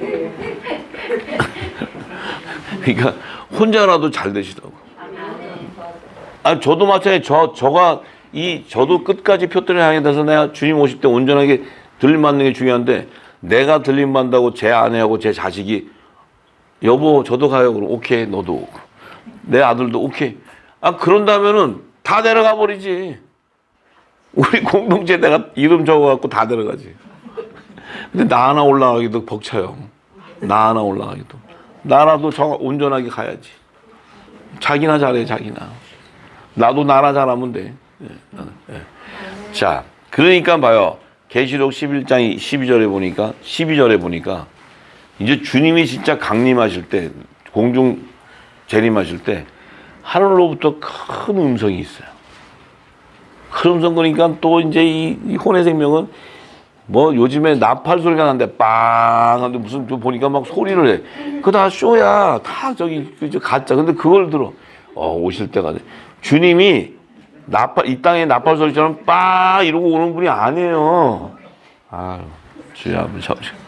그러니까 혼자라도 잘 되시라고. 아, 저도 마찬가지. 저도 끝까지 표들을 향해 돼서 내가 주님 오실 때 온전하게 들림받는 게 중요한데, 내가 들림받는다고 제 아내하고 제 자식이 여보 저도 가요. 그럼 오케이 너도 오고 내 아들도 오케이. 아 그런다면은 다 데려가 버리지. 우리 공동체 내가 이름 적어갖고 다 데려가지. 근데 나 하나 올라가기도 벅차요. 나 하나 올라가기도. 나라도 온전하게 가야지. 자기나 잘해 자기나. 나도 나라 잘하면 돼. 자 그러니까 봐요. 계시록 11장 12절에 보니까 이제 주님이 진짜 강림하실 때, 공중 재림하실 때 하늘로부터 큰 음성이 있어요. 큰 음성 그러니까 또 이제 이 혼의 생명은 뭐 요즘에 나팔 소리가 나는데 빵 하는데 무슨 보니까 막 소리를 해. 그거 다 쇼야. 다 저기 가짜. 근데 그걸 들어. 오실 때가 돼. 주님이 이 땅에 나팔 소리처럼 빵 이러고 오는 분이 아니에요. 아유, 주여 한번 잡으세요.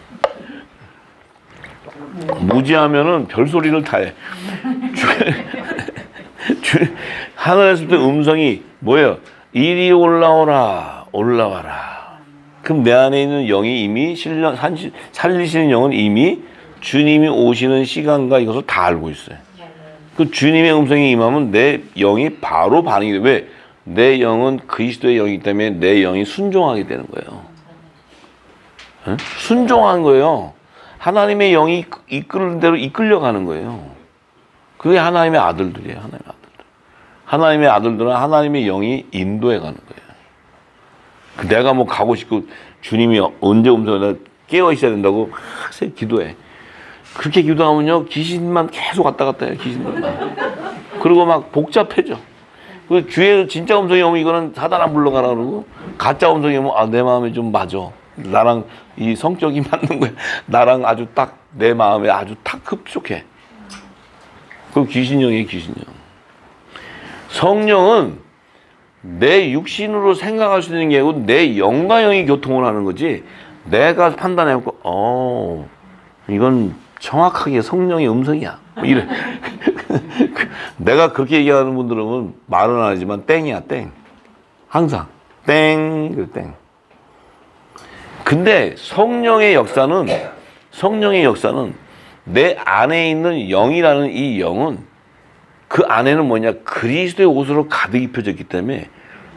무지하면은 별소리를 다 해. 하늘에서부터 음성이 뭐예요? 이리 올라오라, 올라와라. 그럼 내 안에 있는 영이 이미 살리시는 영은 이미 주님이 오시는 시간과 이것을 다 알고 있어요. 그 주님의 음성이 임하면 내 영이 바로 반응이 돼. 왜? 내 영은 그리스도의 영이기 때문에 내 영이 순종하게 되는 거예요. 응? 순종한 거예요. 하나님의 영이 이끄는 대로 이끌려가는 거예요. 그게 하나님의 아들들이에요. 하나님의 아들들은 하나님의 영이 인도해 가는 거예요. 내가 뭐 가고 싶고 주님이 언제 음성을 깨어 있어야 된다고 막 기도해. 그렇게 기도하면요 귀신만 계속 왔다 갔다 해요. 귀신들만. 그리고 막 복잡해져. 그 주의 진짜 음성이 오면 이거는 사단 안 불러가라 그러고, 가짜 음성이 오면 내 마음에 좀 맞아. 나랑 이 성격이 맞는 거야. 나랑 아주 딱 내 마음에 아주 딱 흡족해. 그 귀신영이에요, 귀신영. 성령은 내 육신으로 생각할 수 있는 게 아니고 내 영과 영이 교통을 하는 거지. 내가 판단해갖고 이건 정확하게 성령의 음성이야. 뭐 이래. 내가 그렇게 얘기하는 분들은 말은 안 하지만 땡이야, 땡. 항상 땡, 땡. 근데 성령의 역사는 내 안에 있는 영이라는 이 영은 그 안에는 뭐냐? 그리스도의 옷으로 가득 입혀졌기 때문에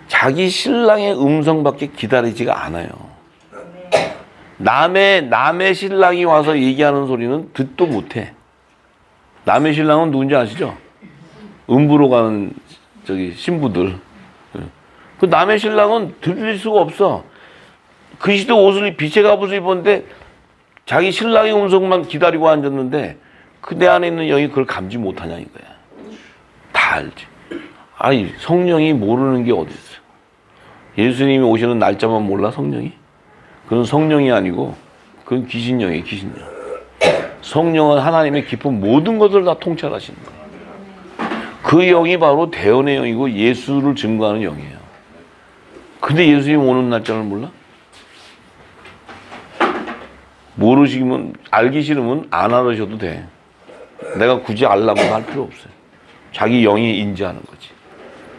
자기 신랑의 음성밖에 기다리지가 않아요. 남의 신랑이 와서 얘기하는 소리는 듣도 못해. 남의 신랑은 누군지 아시죠? 음부로 가는 저기 신부들. 그 남의 신랑은 들릴 수가 없어. 그리스도 옷을 빛의 갑옷을 입었는데 자기 신랑의 음성만 기다리고 앉았는데 그 내 안에 있는 영이 그걸 감지 못하냐 이거야. 다 알지. 아니 성령이 모르는 게 어디 있어? 예수님이 오시는 날짜만 몰라 성령이? 그건 성령이 아니고 그건 귀신령이에요. 귀신령. 성령은 하나님의 깊은 모든 것을 다 통찰하시는 거예요. 그 영이 바로 대언의 영이고 예수를 증거하는 영이에요. 근데 예수님 오는 날짜를 몰라? 모르시면 알기 싫으면 안 알으셔도 돼. 내가 굳이 알라고 할 필요 없어요. 자기 영이 인지하는 거지.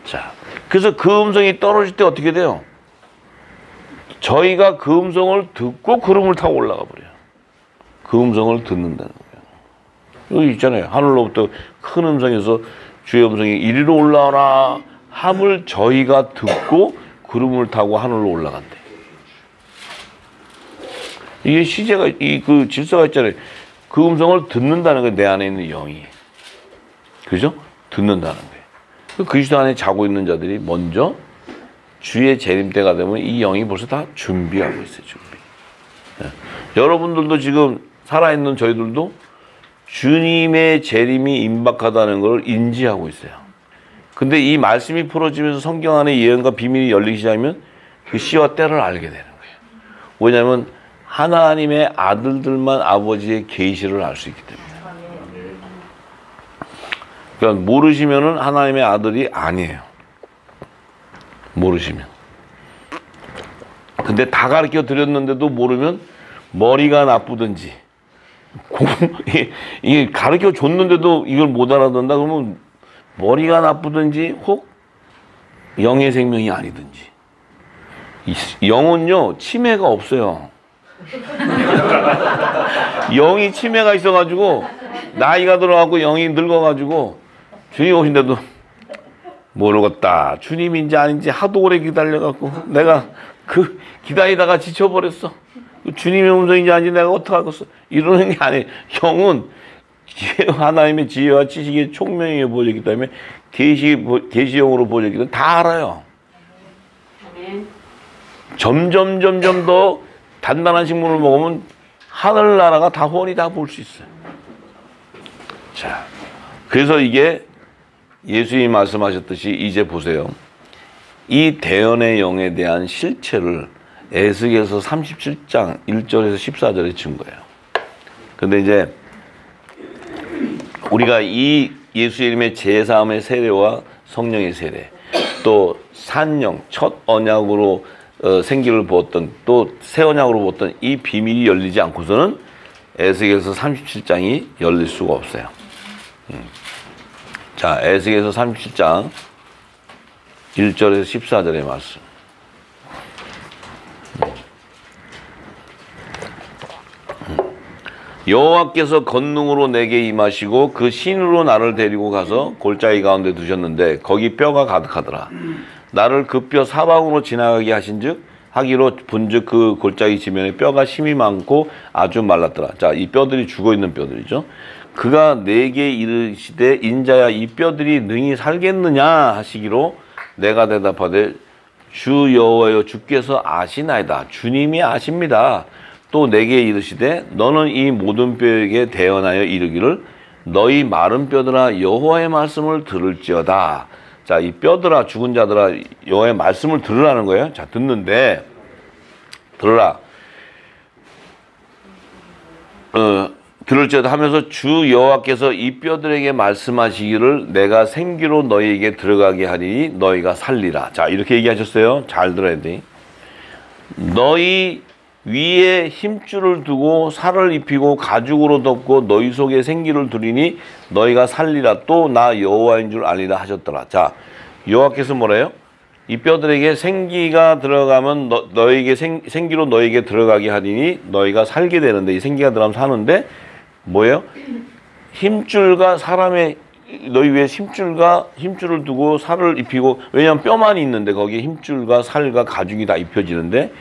자, 그래서 그 음성이 떨어질 때 어떻게 돼요? 저희가 그 음성을 듣고 구름을 타고 올라가 버려요. 그 음성을 듣는다는 거예요. 여기 있잖아요. 하늘로부터 큰 음성에서 주의 음성이 이리로 올라오라 함을 저희가 듣고 구름을 타고 하늘로 올라간대. 이게 시제가 그 질서가 있잖아요. 그 음성을 듣는다는 게 내 안에 있는 영이. 그죠? 듣는다는 거예요. 그리스도 안에 자고 있는 자들이 먼저 주의 재림 때가 되면 이 영이 벌써 다 준비하고 있어요. 준비. 네. 여러분들도 지금 살아있는 저희들도 주님의 재림이 임박하다는 걸 인지하고 있어요. 근데 이 말씀이 풀어지면서 성경 안에 예언과 비밀이 열리기 시작하면 그 시와 때를 알게 되는 거예요. 왜냐하면 하나님의 아들들만 아버지의 계시를 알 수 있기 때문에. 그러니까 모르시면은 하나님의 아들이 아니에요. 모르시면. 근데 다 가르쳐 드렸는데도 모르면 머리가 나쁘든지 이게 가르쳐 줬는데도 이걸 못 알아듣는다 그러면 머리가 나쁘든지 혹 영의 생명이 아니든지. 영은요 치매가 없어요. 영이 치매가 있어가지고 나이가 들어가고 영이 늙어가지고 주님 오신데도 모르겠다. 주님인지 아닌지 하도 오래 기다려갖고 내가 그 기다리다가 지쳐버렸어. 주님의 음성인지 아닌지 내가 어떡하겠어. 이러는 게 아니에요. 영은 하나님의 지혜와 지식의 총명에 보여졌기 때문에 계시형으로 보여졌기 때문에 다 알아요. 점점 더 단단한 식물을 먹으면 하늘나라가 다 훤히 다 볼 수 있어요. 자, 그래서 이게 예수님이 말씀하셨듯이 이제 보세요. 이 대언의 영에 대한 실체를 에스겔서 37장 1절에서 14절에 준 거예요. 근데 이제 우리가 이 예수님의 제사함의 세례와 성령의 세례, 또 산영, 첫 언약으로 생기를 부었던, 또 새 언약으로 부었던 이 비밀이 열리지 않고서는 에스겔서 37장이 열릴 수가 없어요. 자, 에스겔서 37장 1절에서 14절의 말씀. 여호와께서 권능으로 내게 임하시고 그 신으로 나를 데리고 가서 골짜기 가운데 두셨는데 거기 뼈가 가득하더라. 나를 그 뼈 사방으로 지나가게 하신즉 하기로 본즉 그 골짜기 지면에 뼈가 심이 많고 아주 말랐더라. 자, 이 뼈들이 죽어있는 뼈들이죠. 그가 내게 이르시되 인자야 이 뼈들이 능히 살겠느냐 하시기로 내가 대답하되 주 여호와여 주께서 아시나이다. 주님이 아십니다. 또 내게 이르시되 너는 이 모든 뼈에게 대언하여 이르기를 너희 마른 뼈들아 여호와의 말씀을 들을지어다. 자, 이 뼈들아 죽은 자들아 여호와의 말씀을 들으라는 거예요. 자, 듣는데 들으라. 들을지어다 하면서 주 여호와께서 이 뼈들에게 말씀하시기를 내가 생기로 너희에게 들어가게 하리니 너희가 살리라. 자, 이렇게 얘기하셨어요. 잘 들어야 돼. 너희 위에 힘줄을 두고 살을 입히고 가죽으로 덮고 너희 속에 생기를 두리니 너희가 살리라. 또 나 여호와인 줄 알리라 하셨더라. 자, 여호와께서 뭐래요? 이 뼈들에게 생기가 들어가면 너희에게 생기로 너희에게 들어가게 하리니 너희가 살게 되는데, 이 생기가 들어가면 사는데 뭐예요? 힘줄과 사람의 너희 위에 힘줄을 두고 살을 입히고, 왜냐하면 뼈만 있는데 거기에 힘줄과 살과 가죽이 다 입혀지는데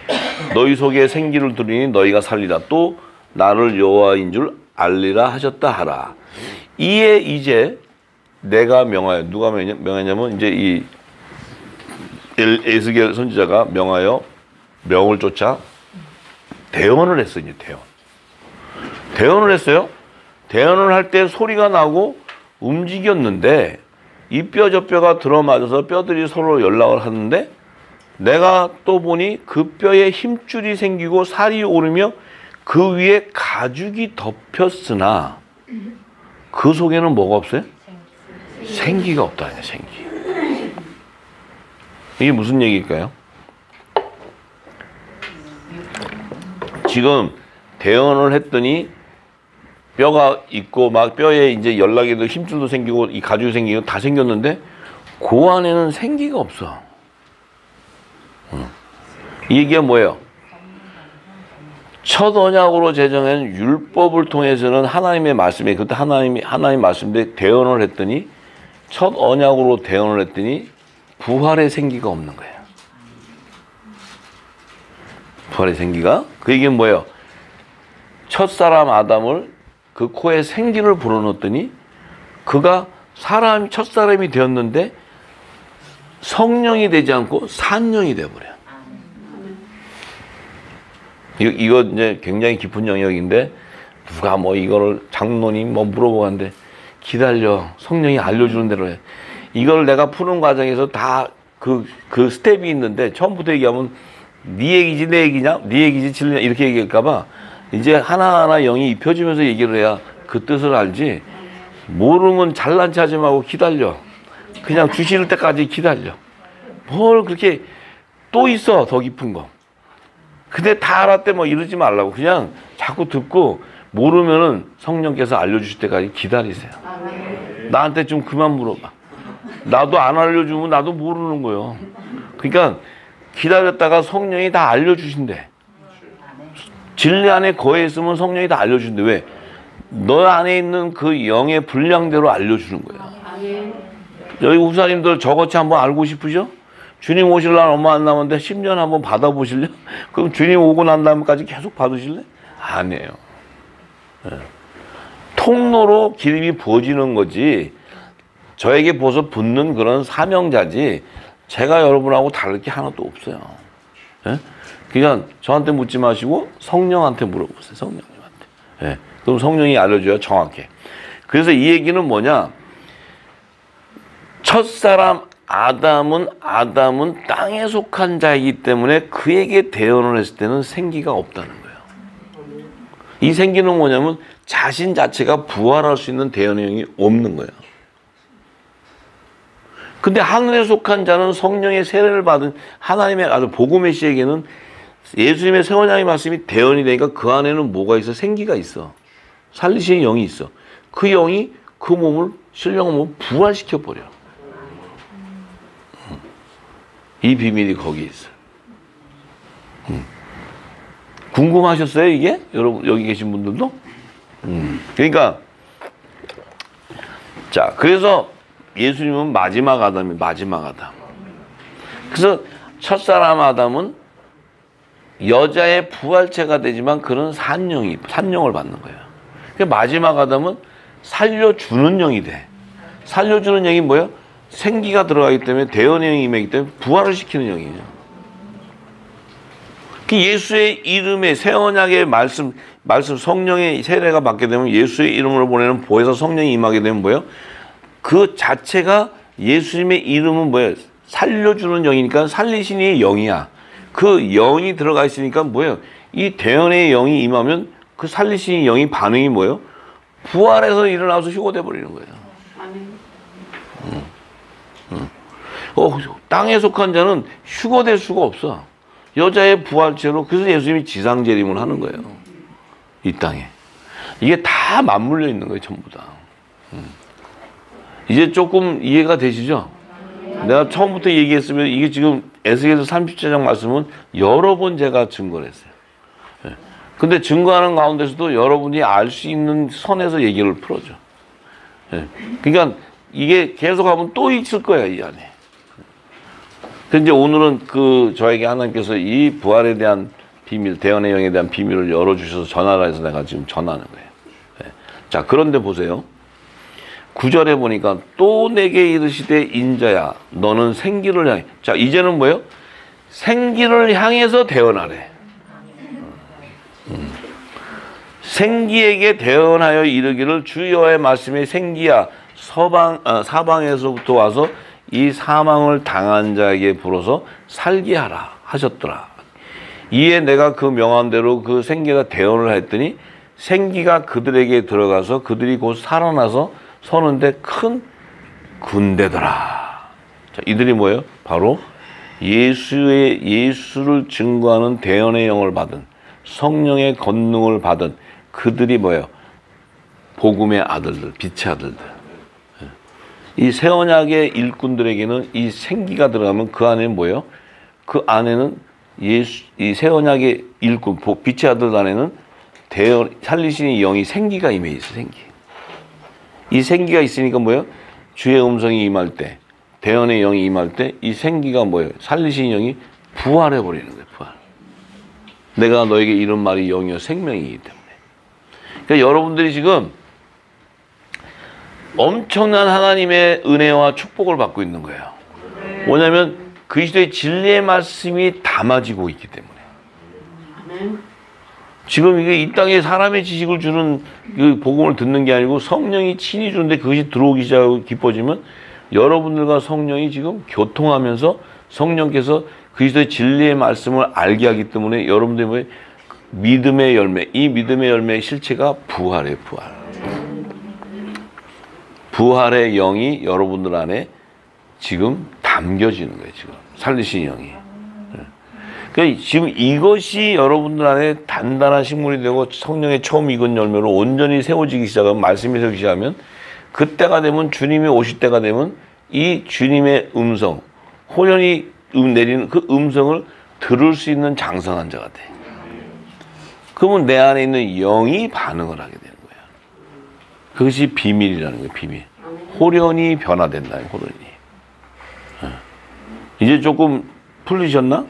너희 속에 생기를 두리니 너희가 살리라. 또 나를 여호와인 줄 알리라 하셨다 하라. 이에 이제 내가 명하여, 누가 명하냐면 이제 이 에스겔 선지자가 명하여 명을 쫓아 대언을 했어요. 이제 대언을 했어요. 대언을 할 때 소리가 나고 움직였는데 이 뼈 저 뼈가 들어맞아서 뼈들이 서로 연락을 하는데 내가 또 보니 그 뼈에 힘줄이 생기고 살이 오르며 그 위에 가죽이 덮였으나 그 속에는 뭐가 없어요? 생기가 없다. 생기. 이게 무슨 얘기일까요? 지금 대언을 했더니 뼈가 있고 막 뼈에 이제 연락에도 힘줄도 생기고 이 가죽이 생기고 다 생겼는데 그 안에는 생기가 없어. 이 얘기가 뭐예요? 첫 언약으로 제정한 율법을 통해서는 하나님의 말씀에, 그때 하나님 말씀에 대언을 했더니, 첫 언약으로 대언을 했더니 부활의 생기가 없는 거예요. 부활의 생기가? 그 얘기는 뭐예요? 첫사람 아담을 그 코에 생기를 불어넣었더니 그가 첫사람이 되었는데 성령이 되지 않고 산령이 되어버려요. 이거 이제 굉장히 깊은 영역인데 누가 뭐 이거를 장로님 뭐 물어보고 하는데 기다려. 성령이 알려주는 대로 해. 이걸 내가 푸는 과정에서 다 그 스텝이 있는데 처음부터 얘기하면 네 얘기지 내 얘기냐? 네 얘기지 진리냐? 이렇게 얘기할까 봐 이제 하나하나 영이 입혀지면서 얘기를 해야 그 뜻을 알지. 모르면 잘난 체 하지 말고 기다려. 그냥 주실 때까지 기다려. 뭘 그렇게 또 있어, 더 깊은 거. 근데 다 알았대 뭐 이러지 말라고. 그냥 자꾸 듣고 모르면은 성령께서 알려주실 때까지 기다리세요. 나한테 좀 그만 물어봐. 나도 안 알려주면 나도 모르는 거예요. 그러니까 기다렸다가 성령이 다 알려주신대. 진리 안에 거해 있으면 성령이 다 알려주신대. 왜? 너 안에 있는 그 영의 분량대로 알려주는 거예요. 여기 우사님들 저것이 한번 알고 싶으죠? 주님 오실 날 얼마 안 남았는데 10년 한번 받아보실래요? 그럼 주님 오고 난 다음까지 계속 받으실래? 아니에요. 네. 통로로 기름이 부어지는 거지 저에게 부어서 붙는 그런 사명자지 제가 여러분하고 다를 게 하나도 없어요. 네? 그냥 저한테 묻지 마시고 성령한테 물어보세요. 성령님한테. 네. 그럼 성령이 알려줘요. 정확해. 그래서 이 얘기는 뭐냐? 첫사람 아담은 땅에 속한 자이기 때문에 그에게 대언을 했을 때는 생기가 없다는 거예요. 이 생기는 뭐냐면 자신 자체가 부활할 수 있는 대언의 영이 없는 거예요. 근데 하늘에 속한 자는 성령의 세례를 받은 하나님의 아들 복음의 씨에게는 예수님의 세원양의 말씀이 대언이 되니까 그 안에는 뭐가 있어? 생기가 있어. 살리시는 영이 있어. 그 영이 그 몸을 신령한 몸을 부활시켜버려. 이 비밀이 거기에 있어요. 궁금하셨어요, 이게? 여러분, 여기 계신 분들도? 그러니까, 자, 그래서 예수님은 마지막 아담이 마지막 아담. 그래서 첫사람 아담은 여자의 부활체가 되지만 그런 산령을 받는 거예요. 그러니까 마지막 아담은 살려주는 영이 돼. 살려주는 영이 뭐예요? 생기가 들어가기 때문에 대언의 영이 임하기 때문에 부활을 시키는 영이죠. 그 예수의 이름에 새 언약의 말씀 성령의 세례가 받게 되면 예수의 이름으로 보내는 보혜사 성령이 임하게 되면 뭐예요? 그 자체가 예수님의 이름은 뭐예요? 살려주는 영이니까 살리시는 영이야. 그 영이 들어가 있으니까 뭐예요? 이 대언의 영이 임하면 그 살리시는 영이 반응이 뭐예요? 부활해서 일어나서 휴거돼 버리는 거예요. 땅에 속한 자는 휴거될 수가 없어. 여자의 부활체로. 그래서 예수님이 지상재림을 하는 거예요. 이 땅에. 이게 다 맞물려 있는 거예요. 전부 다. 이제 조금 이해가 되시죠? 내가 처음부터 얘기했으면 이게 지금 에스겔서 30장 말씀은 여러 번 제가 증거를 했어요. 근데 증거하는 가운데서도 여러분이 알 수 있는 선에서 얘기를 풀어줘. 그러니까 이게 계속하면 또 있을 거야, 이 안에. 근데 이제 오늘은 저에게 하나님께서 이 부활에 대한 비밀, 대언의 영에 대한 비밀을 열어주셔서 전하라 해서 내가 지금 전하는 거예요. 자, 그런데 보세요. 9절에 보니까 또 내게 이르시되 인자야, 너는 생기를 향해. 자, 이제는 뭐예요? 생기를 향해서 대언하래. 생기에게 대언하여 이르기를 주 여호와의 말씀에 생기야 사방에서부터 와서 이 사망을 당한 자에게 불어서 살게 하라 하셨더라. 이에 내가 그 명한대로 그 생기가 대언을 했더니 생기가 그들에게 들어가서 그들이 곧 살아나서 서는데 큰 군대더라. 자, 이들이 뭐예요? 바로 예수를 증거하는 대언의 영을 받은 성령의 권능을 받은 그들이 뭐예요? 복음의 아들들, 빛의 아들들. 이 새 언약의 일꾼들에게는 이 생기가 들어가면 그 안에는 뭐예요? 그 안에는 이 새 언약의 일꾼, 빛의 아들 안에는 살리시는 영이 생기가 임해 있어, 생기. 이 생기가 있으니까 뭐예요? 주의 음성이 임할 때, 대언의 영이 임할 때 이 생기가 뭐예요? 살리시는 영이 부활해 버리는 거예요, 부활. 내가 너에게 이런 말이 영이요 생명이기 때문에. 그러니까 여러분들이 지금 엄청난 하나님의 은혜와 축복을 받고 있는 거예요. 뭐냐면 그리스도의 진리의 말씀이 담아지고 있기 때문에. 지금 이게 이 땅에 사람의 지식을 주는 그 복음을 듣는 게 아니고 성령이 친히 주는데 그것이 들어오기 시작하고 깊어지면 여러분들과 성령이 지금 교통하면서 성령께서 그리스도의 진리의 말씀을 알게 하기 때문에 여러분들의 믿음의 열매, 이 믿음의 열매의 실체가 부활이에요, 부활. 부활의 영이 여러분들 안에 지금 담겨지는 거예요. 지금 살리신 영이. 그러니까 지금 이것이 여러분들 안에 단단한 식물이 되고 성령의 처음 익은 열매로 온전히 세워지기 시작하면, 말씀이 세워지기 시작하면, 그때가 되면, 주님이 오실 때가 되면 이 주님의 음성, 호련히 내리는 그 음성을 들을 수 있는 장성한 자가 돼. 그러면 내 안에 있는 영이 반응을 하게 되는 거야. 그것이 비밀이라는 거예요. 비밀. 호련히 변화된다. 호련히. 이제 조금 풀리셨나?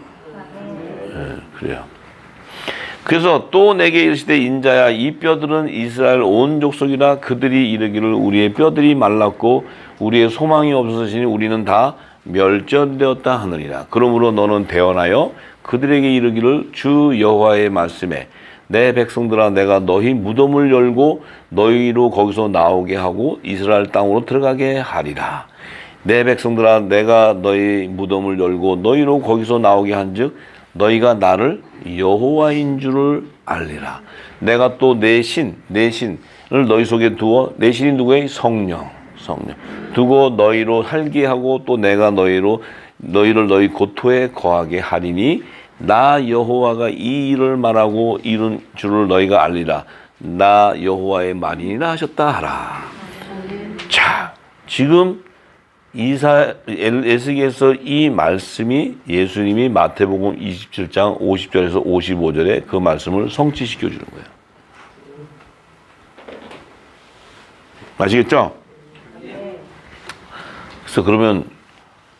그래요. 그래서 또 내게 이르시되, 인자야, 이 뼈들은 이스라엘 온 족속이라. 그들이 이르기를 우리의 뼈들이 말랐고 우리의 소망이 없어지니 우리는 다 멸절되었다 하느니라. 그러므로 너는 대언하여 그들에게 이르기를, 주 여호와의 말씀에 내 백성들아, 내가 너희 무덤을 열고 너희로 거기서 나오게 하고 이스라엘 땅으로 들어가게 하리라. 내 백성들아, 내가 너희 무덤을 열고 너희로 거기서 나오게 한즉 너희가 나를 여호와인 줄을 알리라. 내가 또 내 신을 너희 속에 두어, 내 신이 누구의? 성령 두고 너희로 살게 하고, 또 내가 너희를 너희 고토에 거하게 하리니 나 여호와가 이 일을 말하고 이룬 줄을 너희가 알리라. 나 여호와의 말이니라 하셨다 하라. 자, 지금 에스겔에서 이 말씀이 예수님이 마태복음 27장 50절에서 55절에 그 말씀을 성취시켜 주는 거예요. 아시겠죠? 그래서 그러면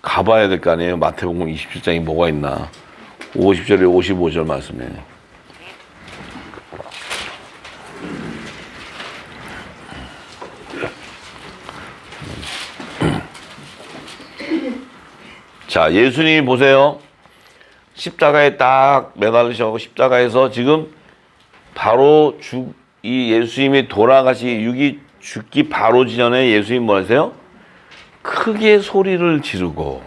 가봐야 될 거 아니에요. 마태복음 27장이 뭐가 있나. 50절에 55절 말씀에. 자, 예수님이 보세요. 십자가에 딱 매달리셔서 십자가에서 지금 바로 이 예수님이 육이 죽기 바로 전에 예수님이 뭐 하세요? 크게 소리를 지르고,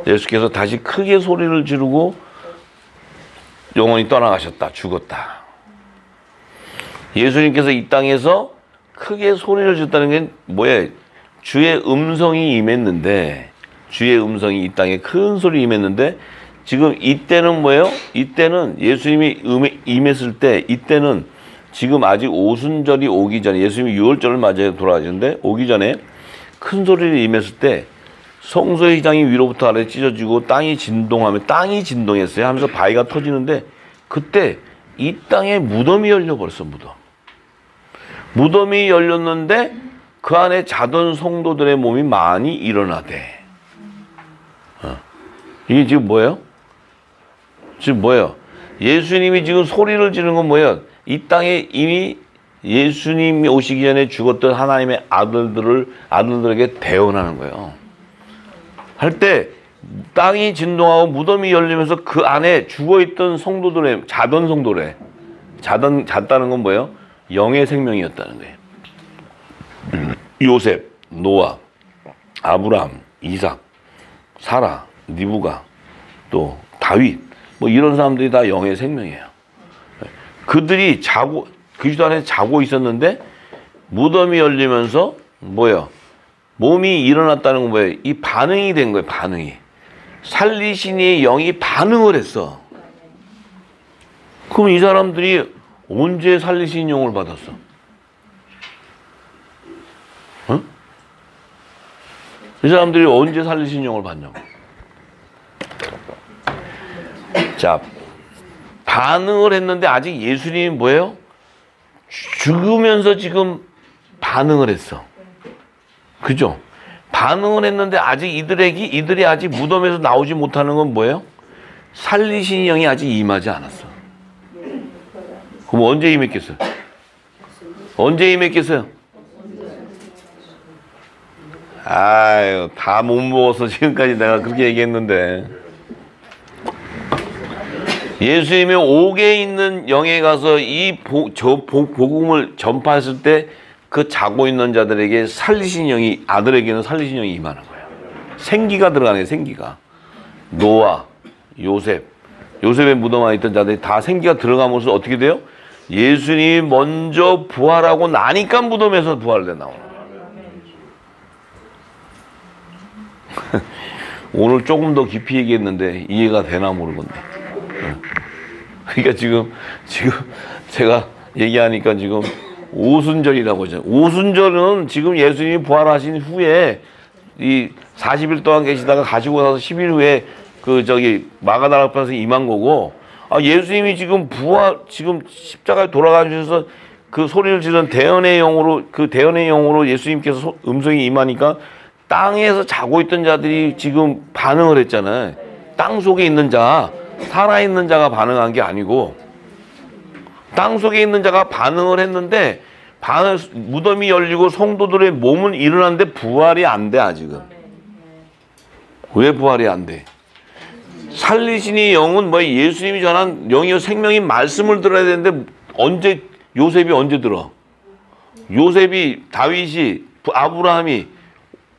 예수께서 다시 크게 소리를 지르고 영원히 떠나가셨다. 죽었다. 예수님께서 이 땅에서 크게 소리를 지르다는 게 뭐예요? 주의 음성이 임했는데, 주의 음성이 이 땅에 큰 소리 임했는데, 지금 이때는 뭐예요? 이때는 예수님이 임했을 때, 이때는 지금 아직 오순절이 오기 전에, 예수님이 6월절을 맞이해 돌아가셨는데, 오기 전에 큰 소리를 임했을 때 성소의 휘장이 위로부터 아래 찢어지고 땅이 진동했어요 하면서 바위가 터지는데, 그때 이 땅에 무덤이 열려버렸어. 무덤이 열렸는데 그 안에 자던 성도들의 몸이 많이 일어나대. 이게 지금 뭐예요? 예수님이 지금 소리를 지르는 건 뭐예요? 이 땅에 이미 예수님이 오시기 전에 죽었던 하나님의 아들들에게 대언하는 거예요. 할 때 땅이 진동하고 무덤이 열리면서 그 안에 죽어있던 성도들의 자던 성도래. 잤다는 건 뭐예요? 영의 생명이었다는 거예요. 요셉, 노아, 아브라함, 이삭, 사라, 리브가, 또 다윗, 뭐 이런 사람들이 다 영의 생명이에요. 그들이 그리스도 안에 자고 있었는데 무덤이 열리면서 뭐예요? 몸이 일어났다는 건 뭐예요? 이 반응이 된 거예요. 반응이. 살리신이 영이 반응을 했어. 그럼 이 사람들이 언제 살리신 영을 받았어? 이 사람들이 언제 살리신 영을 받냐고. 자, 반응을 했는데 아직 예수님이 뭐예요? 죽으면서 지금 반응을 했어. 그죠? 반응을 했는데 아직 이들이 아직 무덤에서 나오지 못하는 건 뭐예요? 살리신 영이 아직 임하지 않았어. 그럼 언제 임했겠어요? 언제 임했겠어요? 아유, 다 못 먹어서 지금까지 내가 그렇게 얘기했는데. 예수님이 옥에 있는 영에 가서 복음을 전파했을 때 그 자고 있는 자들에게 아들에게는 살리신 영이 임하는 거예요. 생기가 들어가네, 생기가. 노아, 요셉의 무덤 안에 있던 자들이 다 생기가 들어가면서 어떻게 돼요? 예수님이 먼저 부활하고 나니까 무덤에서 부활돼 나오는 거예요. 오늘 조금 더 깊이 얘기했는데 이해가 되나 모르겠네. 그러니까 지금 제가 얘기하니까 지금 오순절이라고 하죠. 오순절은 지금 예수님이 부활하신 후에 이 40일 동안 계시다가 가시고 나서 10일 후에 마가다라 앞에서 임한 거고, 예수님이 지금 지금 십자가에 돌아가셔서 그 소리를 지른 대언의 영으로 예수님께서 음성이 임하니까 땅에서 자고 있던 자들이 지금 반응을 했잖아요. 땅 속에 있는 자, 살아있는 자가 반응한 게 아니고 땅 속에 있는 자가 반응을 했는데 무덤이 열리고 성도들의 몸은 일어났는데 부활이 안 돼, 아직은. 왜 부활이 안 돼? 살리시니 영은 예수님이 전한 영이요 생명인 말씀을 들어야 되는데 요셉이 언제 들어? 요셉이, 다윗이, 아브라함이,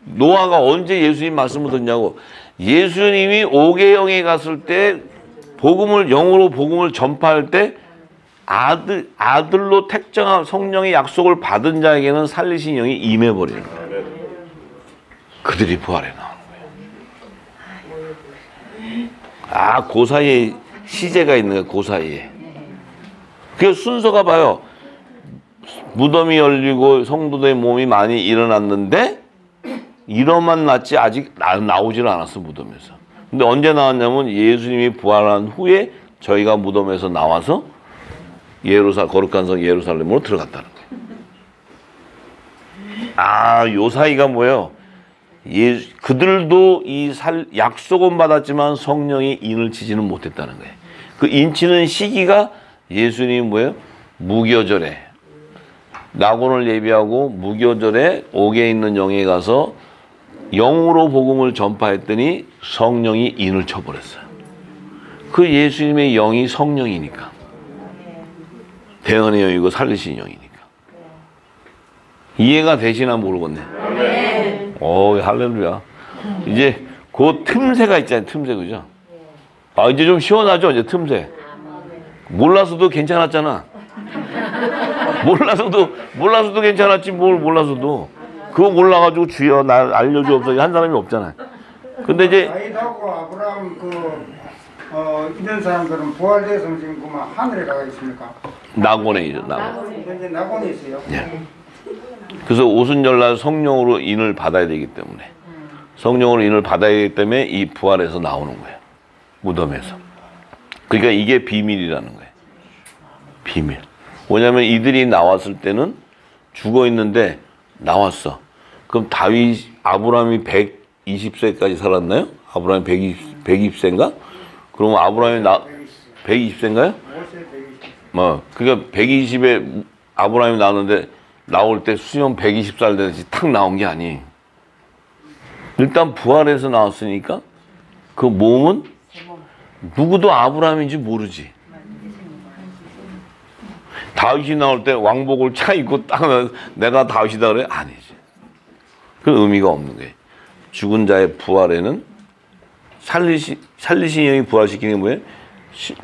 노아가 언제 예수님 말씀을 듣냐고. 예수님이 오개영에 갔을 때 영으로 복음을 전파할 때 아들로 택정한 성령의 약속을 받은 자에게는 살리신 영이 임해버리는 거예요. 그들이 부활해 나오는 거예요. 그 사이에 시제가 있는 거예요. 그 사이에. 그 순서가 봐요. 무덤이 열리고 성도들의 몸이 많이 일어났는데 이러만 났지 아직 나오질 않았어, 무덤에서. 근데 언제 나왔냐면 예수님이 부활한 후에 저희가 무덤에서 나와서 거룩한 성 예루살렘으로 들어갔다는 거예요. 요 사이가 뭐예요? 그들도 약속은 받았지만 성령이 인을 치지는 못했다는 거예요. 그 인치는 시기가 예수님이 뭐예요? 무교절에 낙원을 예비하고 무교절에 옥에 있는 영에 가서 영으로 복음을 전파했더니 성령이 인을 쳐버렸어요. 그 예수님의 영이 성령이니까. 대언의 영이고 살리신 영이니까. 이해가 되시나 모르겠네. 할렐루야. 이제 그 틈새가 있잖아요. 틈새, 그죠? 이제 좀 시원하죠? 이제 틈새. 몰라서도 괜찮았잖아. 몰라서도 괜찮았지, 뭘 몰라서도. 그거 몰라가지고 주여 날 알려주옵소서 한 사람이 없잖아요. 근데 이제 다윗하고 아브라함 이런 사람들은 부활돼서 지금 그만 하늘에 가 있습니까? 낙원에 있죠. 낙원. 현재 낙원에 있어요. 예. 그래서 오순절날 성령으로 인을 받아야 되기 때문에 성령으로 인을 받아야 되기 때문에 이 부활에서 나오는 거예요. 무덤에서. 그러니까 이게 비밀이라는 거예요. 비밀. 왜냐하면 이들이 나왔을 때는 죽어 있는데 나왔어. 그럼 아브라함이 120세까지 살았나요? 아브라함이 120세인가? 그러면 아브라함이 120세인가요? 그러니까 120에 아브라함이 나올 때 수명 120살 되듯이 탁 나온 게 아니. 일단 부활해서 나왔으니까 그 몸은 누구도 아브라함인지 모르지. 다윗이 나올 때 왕복을 차입고 딱 내가 다윗이다 그래? 아니지. 그 의미가 없는 거예요. 죽은 자의 부활에는 살리신 영이 부활시키는 게 뭐예요?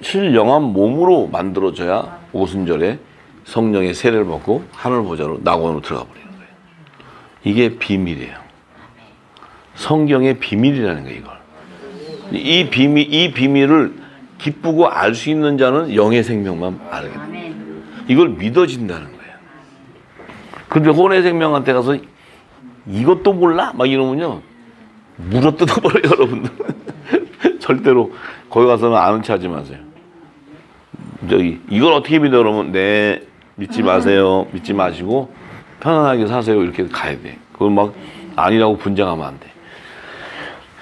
신령한 몸으로 만들어져야 오순절에 성령의 세례를 받고 하늘 보좌로 낙원으로 들어가 버리는 거예요. 이게 비밀이에요. 성경의 비밀이라는 거예요, 이걸. 이 비밀을 기쁘고 알 수 있는 자는 영의 생명만 알게 돼요. 이걸 믿어진다는 거예요. 근데 혼의 생명한테 가서 이것도 몰라? 막 이러면요. 물어 뜯어버려요, 여러분들. 절대로 거기 가서는 아는 체 하지 마세요. 이걸 어떻게 믿어? 그러면 네, 믿지 마세요. 믿지 마시고 편안하게 사세요. 이렇게 가야 돼. 그걸 막 아니라고 분쟁하면 안 돼.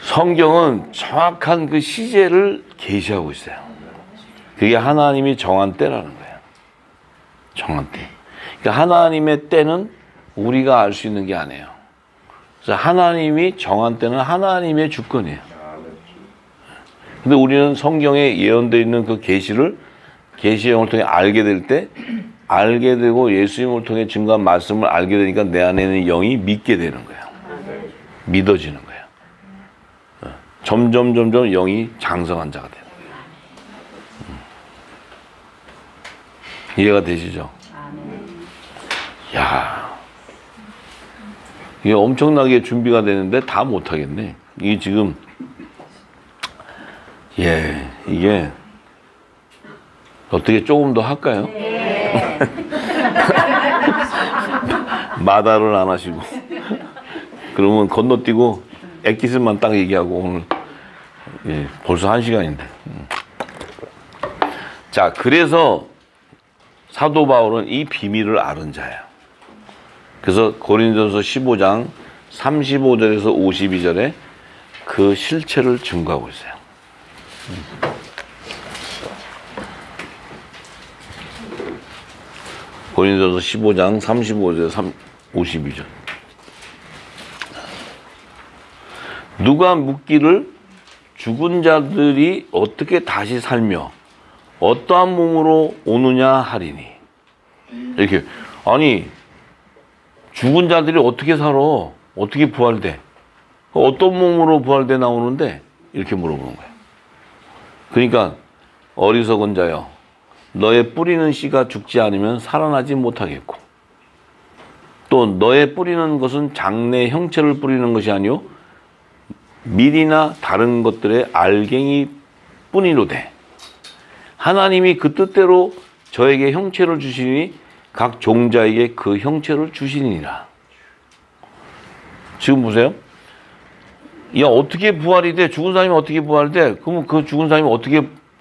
성경은 정확한 그 시제를 계시하고 있어요. 그게 하나님이 정한 때라는 거예요. 정한 때. 그러니까 하나님의 때는 우리가 알 수 있는 게 아니에요. 그래서 하나님이 정한 때는 하나님의 주권이에요. 근데 우리는 성경에 예언되어 있는 그 계시의 영을 통해 알게 될 때 알게 되고 예수님을 통해 증거한 말씀을 알게 되니까 내 안에 있는 영이 믿게 되는 거예요. 믿어지는 거예요. 점점 영이 장성한 자가 되는 거예요. 이해가 되시죠? 야, 이게 엄청나게 준비가 되는데 다 못하겠네. 이게 지금 이게 어떻게 조금 더 할까요? 네. 마다를 안 하시고 그러면 건너뛰고 액기스만 딱 얘기하고 오늘 벌써 1시간인데. 자, 그래서 사도 바울은 이 비밀을 아는 자예요. 그래서 고린도전서 15장 35절에서 52절에 그 실체를 증거하고 있어요. 고린도전서 15장 35절에서 52절. 누가 묻기를 죽은 자들이 어떻게 다시 살며 어떠한 몸으로 오느냐 하리니. 이렇게. 아니, 죽은 자들이 어떻게 살아? 어떻게 부활돼? 어떤 몸으로 부활돼 나오는데? 이렇게 물어보는 거예요. 그러니까 어리석은 자여, 너의 뿌리는 씨가 죽지 않으면 살아나지 못하겠고, 또 너의 뿌리는 것은 장래 형체를 뿌리는 것이 아니요 밀이나 다른 것들의 알갱이 뿐이로되 하나님이 그 뜻대로 저에게 형체를 주시니 각 종자에게 그 형체를 주시니라. 지금 보세요. 야, 어떻게 부활이 돼? 죽은 사람이 어떻게 부활이 돼? 그러면 그 죽은 사람이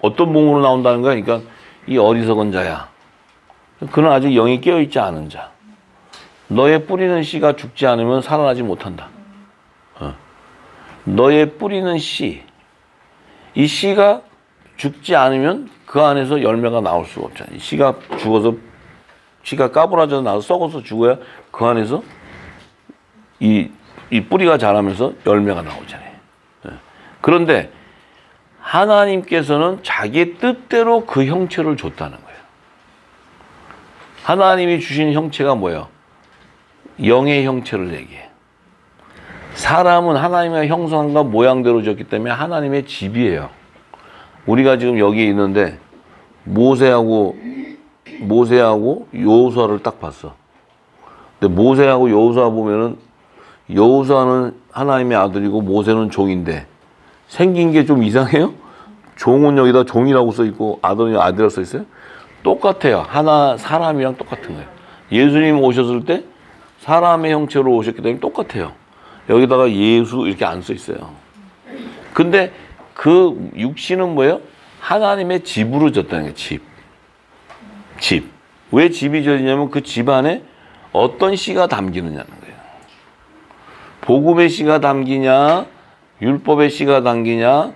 어떤 몸으로 나온다는 거야? 그러니까 이 어리석은 자야. 그는 아직 영이 깨어있지 않은 자. 너의 뿌리는 씨가 죽지 않으면 살아나지 못한다. 너의 뿌리는 씨. 이 씨가 죽지 않으면 그 안에서 열매가 나올 수가 없잖아. 이 씨가 죽어서, 씨가 까부라져서 나서 썩어서 죽어야 그 안에서 이 뿌리가 자라면서 열매가 나오잖아요. 그런데 하나님께서는 자기 뜻대로 그 형체를 줬다는 거예요. 하나님이 주신 형체가 뭐예요? 영의 형체를 얘기해. 사람은 하나님의 형상과 모양대로 졌기 때문에 하나님의 집이에요. 우리가 지금 여기 있는데 모세하고 여호수아를 딱 봤어. 근데 모세하고 여호수아 보면은 여호수아는 하나님의 아들이고 모세는 종인데 생긴 게 좀 이상해요? 종은 여기다 종이라고 써 있고 아들은 아들이라고 써 있어요? 똑같아요. 하나 사람이랑 똑같은 거예요. 예수님 오셨을 때 사람의 형체로 오셨기 때문에 똑같아요. 여기다가 예수 이렇게 안 써 있어요. 근데 그 육신은 뭐예요? 하나님의 집으로 졌다는 거예요. 집. 왜 집이 졌냐면 그 집 안에 어떤 씨가 담기느냐는 거예요. 복음의 씨가 담기냐, 율법의 씨가 담기냐,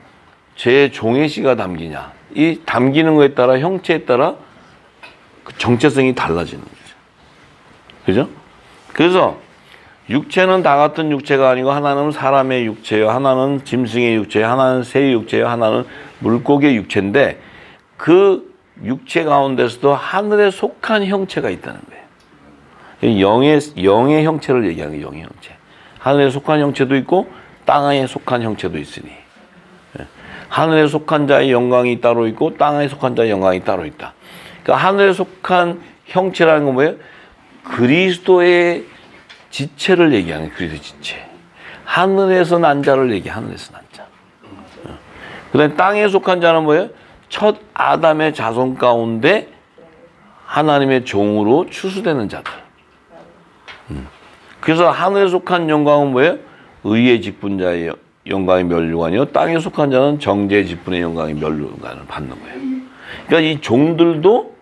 제 종의 씨가 담기냐. 이 담기는 거에 따라 형체에 따라 그 정체성이 달라지는 거죠. 그죠? 그래서 육체는 다 같은 육체가 아니고 하나는 사람의 육체요, 하나는 짐승의 육체요, 하나는 새의 육체요, 하나는 물고기의 육체인데 그 육체 가운데서도 하늘에 속한 형체가 있다는 거예요. 영의 형체를 얘기하는 거예요. 영의 형체. 하늘에 속한 형체도 있고 땅에 속한 형체도 있으니 하늘에 속한 자의 영광이 따로 있고 땅에 속한 자의 영광이 따로 있다. 그러니까 하늘에 속한 형체라는 건 뭐예요? 그리스도의 지체를 얘기하는 거예요. 그리스도의 지체. 하늘에서 난 자를 얘기해. 하늘에서 난 자. 그 다음에 땅에 속한 자는 뭐예요? 첫 아담의 자손 가운데 하나님의 종으로 추수되는 자들. 그래서 하늘에 속한 영광은 뭐예요? 의의 직분자의 영광이 멸류관이요. 땅에 속한 자는 정죄의 직분의 영광이 멸류관을 받는 거예요. 그러니까 이 종들도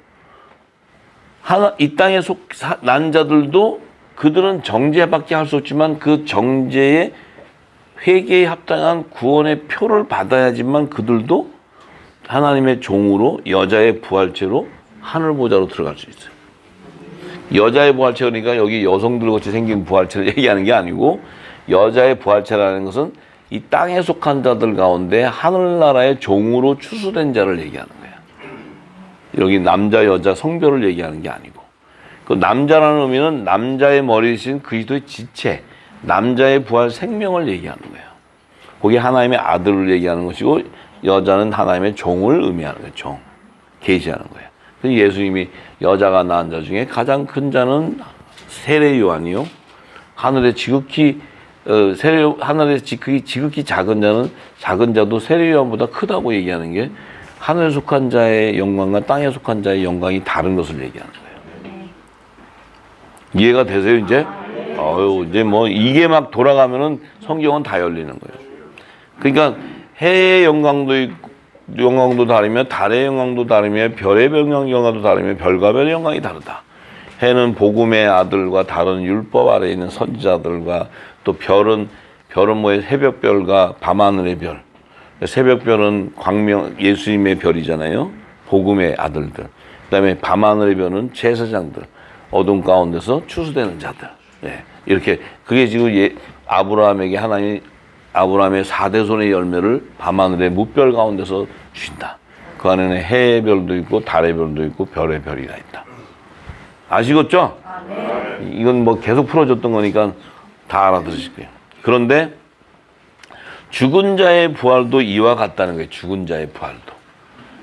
이 땅에 난 자들도 그들은 정죄밖에 할 수 없지만 그 정죄의 회개에 합당한 구원의 표를 받아야지만 그들도 하나님의 종으로 여자의 부활체로 하늘 보좌로 들어갈 수 있어요. 여자의 부활체 그러니까 여기 여성들 같이 생긴 부활체를 얘기하는 게 아니고 여자의 부활체라는 것은 이 땅에 속한 자들 가운데 하늘나라의 종으로 추수된 자를 얘기하는 거예요. 여기 남자 여자 성별을 얘기하는 게 아니고 그 남자라는 의미는 남자의 머리이신 그리스도의 지체 남자의 부활 생명을 얘기하는 거예요. 거기 하나님의 아들을 얘기하는 것이고 여자는 하나님의 종을 의미하는 거예요. 종. 계시하는 거예요. 그래서 예수님이 여자가 낳은 자 중에 가장 큰 자는 세례 요한이요. 하늘에 지극히 하늘에서 지극히 작은 자는 작은 자도 세례요한보다 크다고 얘기하는 게 하늘에 속한 자의 영광과 땅에 속한 자의 영광이 다른 것을 얘기하는 거예요. 이해가 되세요, 이제? 이제 뭐 이게 막 돌아가면은 성경은 다 열리는 거예요. 그러니까 해의 영광도 다르며 달의 영광도 다르며 별의 영광도 다르며 별과 별의 영광이 다르다. 해는 복음의 아들과 다른 율법 아래에 있는 선지자들과 또 별은 뭐예요? 새벽별과 밤하늘의 별. 새벽별은 광명 예수님의 별이잖아요. 복음의 아들들. 그다음에 밤하늘의 별은 제사장들. 어둠 가운데서 추수되는 자들. 예. 이렇게 그게 지금 아브라함에게 하나님이 아브라함의 4대손의 열매를 밤하늘의 무별 가운데서 주신다. 그 안에는 해의 별도 있고 달의 별도 있고 별의 별이가 있다. 아시겠죠? 이건 뭐 계속 풀어줬던 거니까 다 알아들으실 거예요. 그런데 죽은 자의 부활도 이와 같다는 거예요. 죽은 자의 부활도.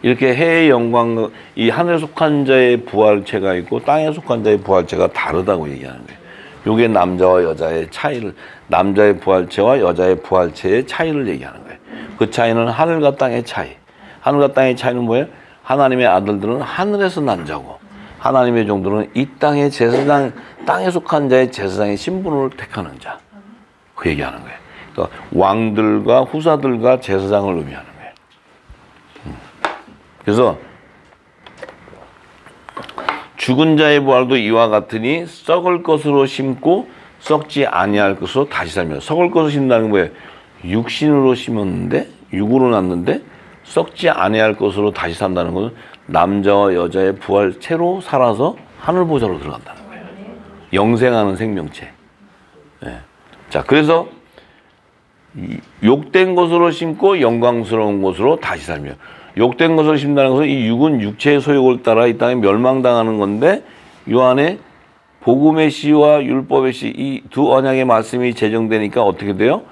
이렇게 해의 영광, 이 하늘에 속한 자의 부활체가 있고 땅에 속한 자의 부활체가 다르다고 얘기하는 거예요. 요게 남자와 여자의 차이를, 남자의 부활체와 여자의 부활체의 차이를 얘기하는 거예요. 그 차이는 하늘과 땅의 차이. 하늘과 땅의 차이는 뭐예요? 하나님의 아들들은 하늘에서 난 자고, 하나님의 종들은 이 땅의 제사장, 땅에 속한 자의 제사장의 신분을 택하는 자. 그 얘기하는 거예요. 그러니까 왕들과 후사들과 제사장을 의미하는 거예요. 그래서 죽은 자의 부활도 이와 같으니 썩을 것으로 심고 썩지 아니할 것으로 다시 살며. 썩을 것으로 심는다는 게 뭐예요? 육신으로 심었는데, 육으로 났는데 썩지 아니할 것으로 다시 산다는 것은 남자와 여자의 부활체로 살아서 하늘 보좌로 들어간다는 거예요. 영생하는 생명체. 예. 자, 그래서 욕된 것으로 심고 영광스러운 것으로 다시 살며. 욕된 것으로 심는다는 것은 이 육은 육체의 소욕을 따라 이 땅에 멸망당하는 건데, 이 안에 복음의 씨와 율법의 씨, 이 두 언약의 말씀이 제정되니까 어떻게 돼요?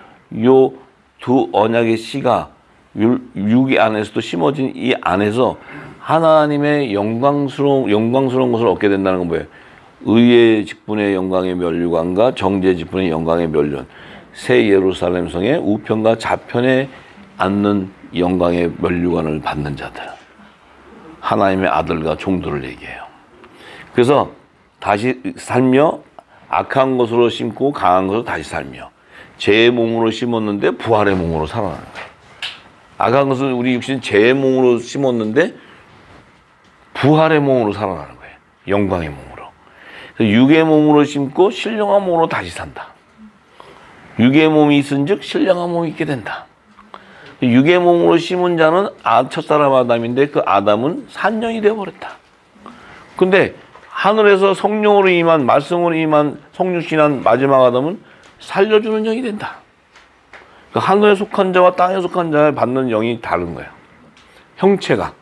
요 두 언약의 씨가 육이 안에서도 심어진 이 안에서 하나님의 영광스러운 것을 얻게 된다는 건 뭐예요? 의의 직분의 영광의 면류관과 정죄의 직분의 영광의 면류관. 새 예루살렘 성의 우편과 좌편에 앉는 영광의 면류관을 받는 자들. 하나님의 아들과 종들을 얘기해요. 그래서 다시 살며 악한 것으로 심고 강한 것으로 다시 살며, 죄의 몸으로 심었는데 부활의 몸으로 살아나는 거예요. 악한 것은 우리 육신 죄의 몸으로 심었는데 부활의 몸으로 살아나는 거예요. 영광의 몸으로. 그래서 육의 몸으로 심고 신령한 몸으로 다시 산다. 육의 몸이 있은즉 신령한 몸이 있게 된다. 육의 몸으로 심은 자는 첫사람 아담인데 그 아담은 산령이 되어버렸다. 근데 하늘에서 성령으로 임한, 말씀으로 임한 성육신한 마지막 아담은 살려주는 영이 된다. 그러니까 하늘에 속한 자와 땅에 속한 자를 받는 영이 다른 거예요. 형체가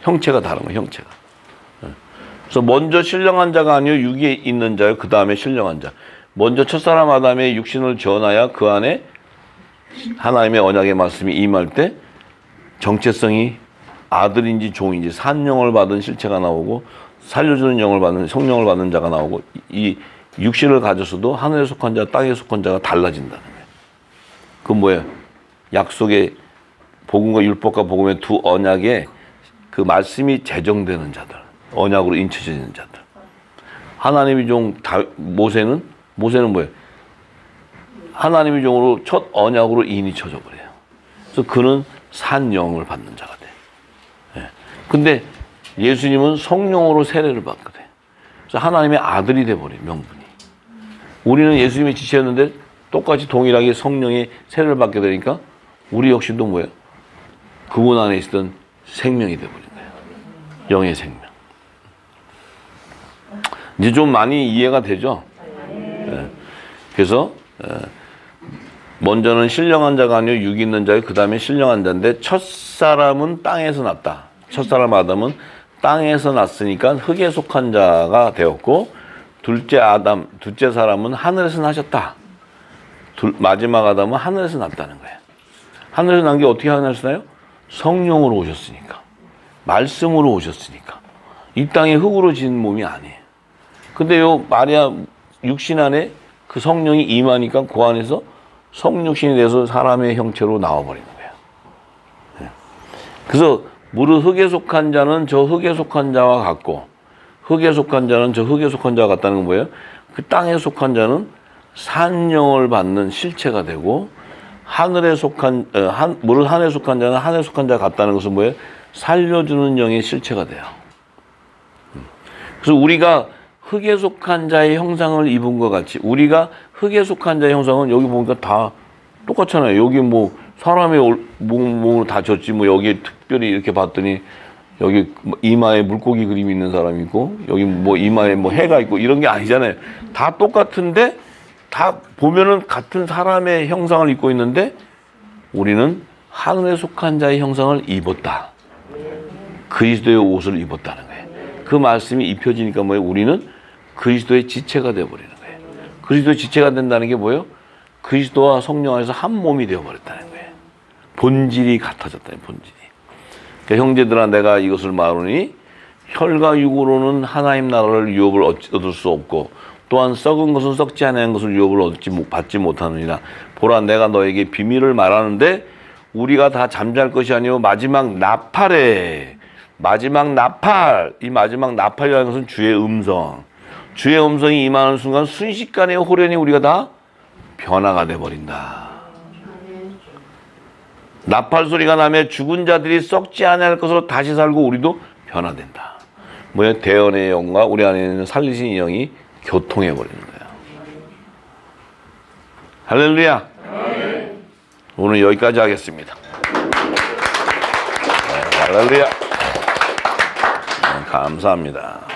다른 거예요. 형체가. 그래서 먼저 신령한 자가 아니요 육에 있는 자요, 그 다음에 신령한 자. 먼저 첫사람 아담의 육신을 전하여 그 안에 하나님의 언약의 말씀이 임할 때 정체성이 아들인지 종인지 산령을 받은 실체가 나오고, 살려주는 영을 받는, 성령을 받는 자가 나오고, 이 육신을 가졌어도 하늘에 속한 자, 땅에 속한 자가 달라진다는 거예요. 그건 뭐예요? 약속의 복음과 율법과 복음의 두 언약에 그 말씀이 제정되는 자들, 언약으로 인쳐지는 자들. 하나님의 종 모세는 뭐예요? 하나님의 종으로 첫 언약으로 인이 쳐져 버려요. 그래서 그는 산영을 받는 자가 돼. 예. 근데 예수님은 성령으로 세례를 받거든. 그래서 하나님의 아들이 돼 버려요, 명분이. 우리는 예수님의 지체였는데 똑같이 동일하게 성령의 세례를 받게 되니까 우리 역시도 뭐예요? 그분 안에 있었던 생명이 돼 버린 거예요. 영의 생명. 이제 좀 많이 이해가 되죠? 예. 그래서 먼저는 신령한 자가 아니요 육 있는 자요, 그 다음에 신령한 자인데, 첫사람은 땅에서 났다. 첫사람 아담은 땅에서 났으니까 흙에 속한 자가 되었고, 둘째 사람은 하늘에서 나셨다. 마지막 아담은 하늘에서 났다는 거예요. 하늘에서 난 게 어떻게 하늘에서 나요? 성령으로 오셨으니까, 말씀으로 오셨으니까. 이 땅에 흙으로 지은 몸이 아니에요. 근데 요 마리아 육신 안에 그 성령이 임하니까 그 안에서 성육신이 돼서 사람의 형체로 나와버리는 거예요. 그래서 무릇 흙에 속한 자는 저 흙에 속한 자와 같고 흙에 속한 자는 저 흙에 속한 자와 같다는 건 뭐예요? 그 땅에 속한 자는 산영을 받는 실체가 되고 하늘에 속한 무릇 하늘에 속한 자는 하늘에 속한 자와 같다는 것은 뭐예요? 살려주는 영의 실체가 돼요. 그래서 우리가 흙에 속한 자의 형상을 입은 것 같이 우리가 흙에 속한 자의 형상은 여기 보니까 다 똑같잖아요. 여기 뭐 사람의 몸으로 다 졌지 뭐 여기 특별히 이렇게 봤더니 여기 이마에 물고기 그림이 있는 사람이 있고 여기 뭐 이마에 뭐 해가 있고 이런 게 아니잖아요. 다 똑같은데 다 보면은 같은 사람의 형상을 입고 있는데 우리는 하늘에 속한 자의 형상을 입었다. 그리스도의 옷을 입었다는 거예요. 그 말씀이 입혀지니까 뭐예요? 우리는 그리스도의 지체가 되어버리는 거예요. 그리스도의 지체가 된다는 게 뭐예요? 그리스도와 성령 안에서 한 몸이 되어버렸다는 거예요. 본질이 같아졌다는 본질이. 그러니까 형제들아 내가 이것을 말하니 혈과 육으로는 하나님 나라를 유업을 얻을 수 없고 또한 썩은 것은 썩지 않은 것을 유업을 받지 못하느니라. 보라 내가 너에게 비밀을 말하는데 우리가 다 잠잘 것이 아니오 마지막 나팔에 마지막 나팔 이 마지막 나팔이라는 것은 주의 음성 주의 음성이 임하는 순간 순식간에 호련히 우리가 다 변화가 돼버린다. 나팔 소리가 나며 죽은 자들이 썩지 않을 것으로 다시 살고 우리도 변화된다. 뭐야? 대언의 영과 우리 안에 있는 살리신 영이 교통해버리는 거야. 할렐루야. 오늘 여기까지 하겠습니다. 할렐루야. 감사합니다.